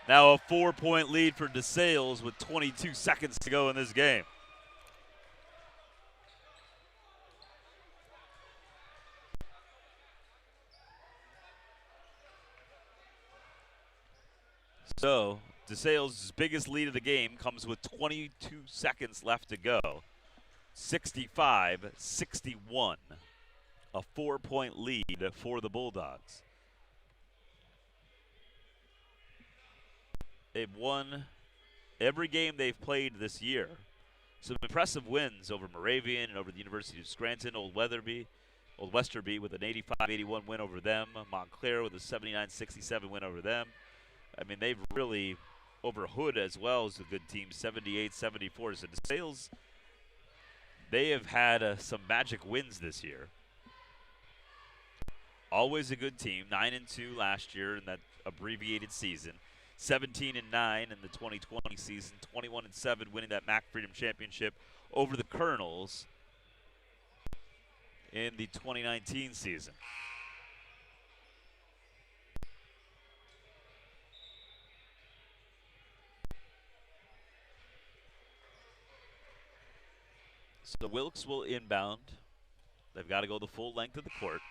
Now a 4-point lead for DeSales with 22 seconds to go in this game. So DeSales' biggest lead of the game comes with 22 seconds left to go. 65-61. A 4-point lead for the Bulldogs. They've won every game they've played this year. Some impressive wins over Moravian and over the University of Scranton. Old Westerby with an 85-81 win over them. Montclair with a 79-67 win over them. I mean, they've really, over Hood as well as a good team, 78-74. So DeSales, they have had some magic wins this year. Always a good team, 9-2 last year in that abbreviated season. 17-9 in the 2020 season, 21-7 winning that MAC Freedom Championship over the Colonels in the 2019 season. So Wilkes will inbound. They've got to go the full length of the court.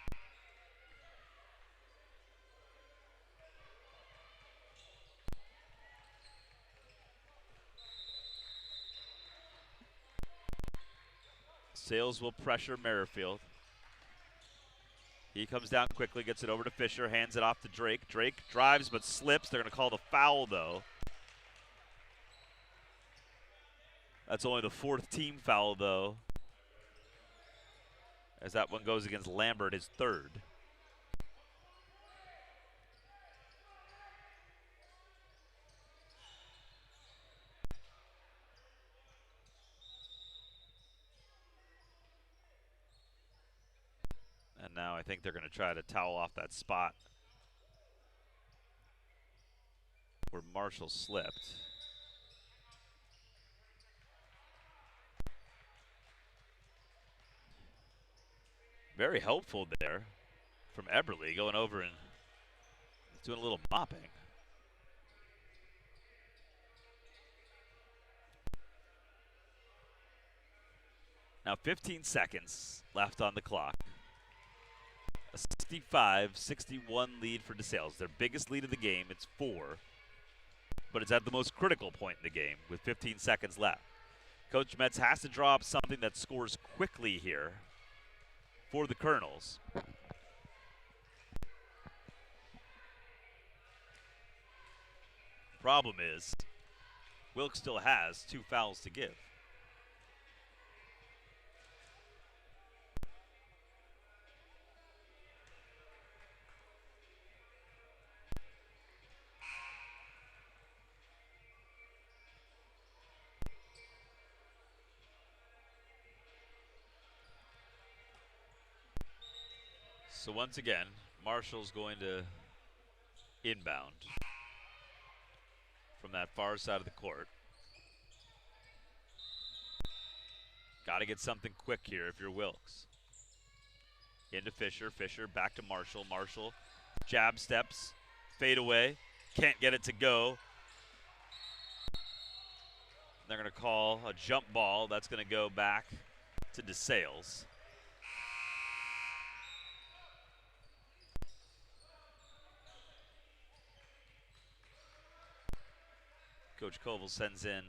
Sales will pressure Merrifield. He comes down quickly, gets it over to Fisher, hands it off to Drake. Drake drives but slips. They're going to call the foul, though. That's only the 4th team foul, though, as that one goes against Lambert, his 3rd. And now I think they're going to try to towel off that spot where Marshall slipped. Very helpful there from Eberle, going over and doing a little mopping. Now 15 seconds left on the clock. A 65-61 lead for DeSales. Their biggest lead of the game. It's 4. But it's at the most critical point in the game with 15 seconds left. Coach Metz has to draw up something that scores quickly here for the Colonels. Problem is, Wilkes still has 2 fouls to give. So once again, Marshall's going to inbound from that far side of the court. Got to get something quick here if you're Wilkes. Into Fisher. Fisher back to Marshall. Marshall jab steps, fade away. Can't get it to go. They're going to call a jump ball. That's going to go back to DeSales. Coach Koval sends in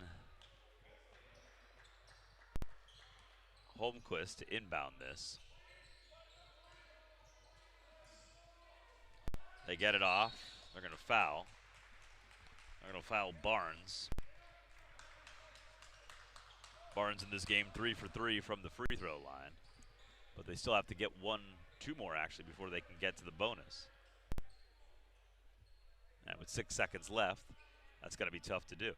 Holmquist to inbound this. They get it off. They're going to foul. They're going to foul Barnes. Barnes in this game 3 for 3 from the free throw line. But they still have to get 2 more actually before they can get to the bonus. And with 6 seconds left, that's going to be tough to do.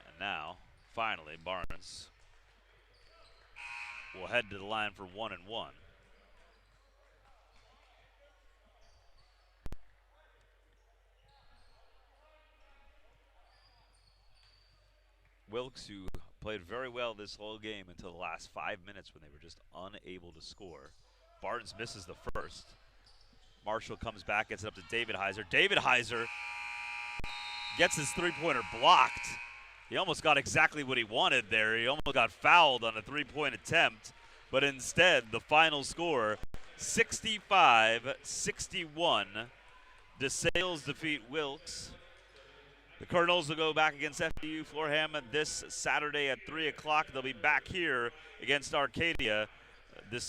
And now, finally, Barnes will head to the line for 1 and 1. Wilkes, who played very well this whole game until the last 5 minutes when they were just unable to score. Barnes misses the first. Marshall comes back, gets it up to David Heiser. David Heiser gets his 3-pointer blocked. He almost got exactly what he wanted there. He almost got fouled on a 3-point attempt, but instead the final score, 65-61. DeSales defeat Wilkes. The Colonels will go back against FDU Florham this Saturday at 3 o'clock. They'll be back here against Arcadia this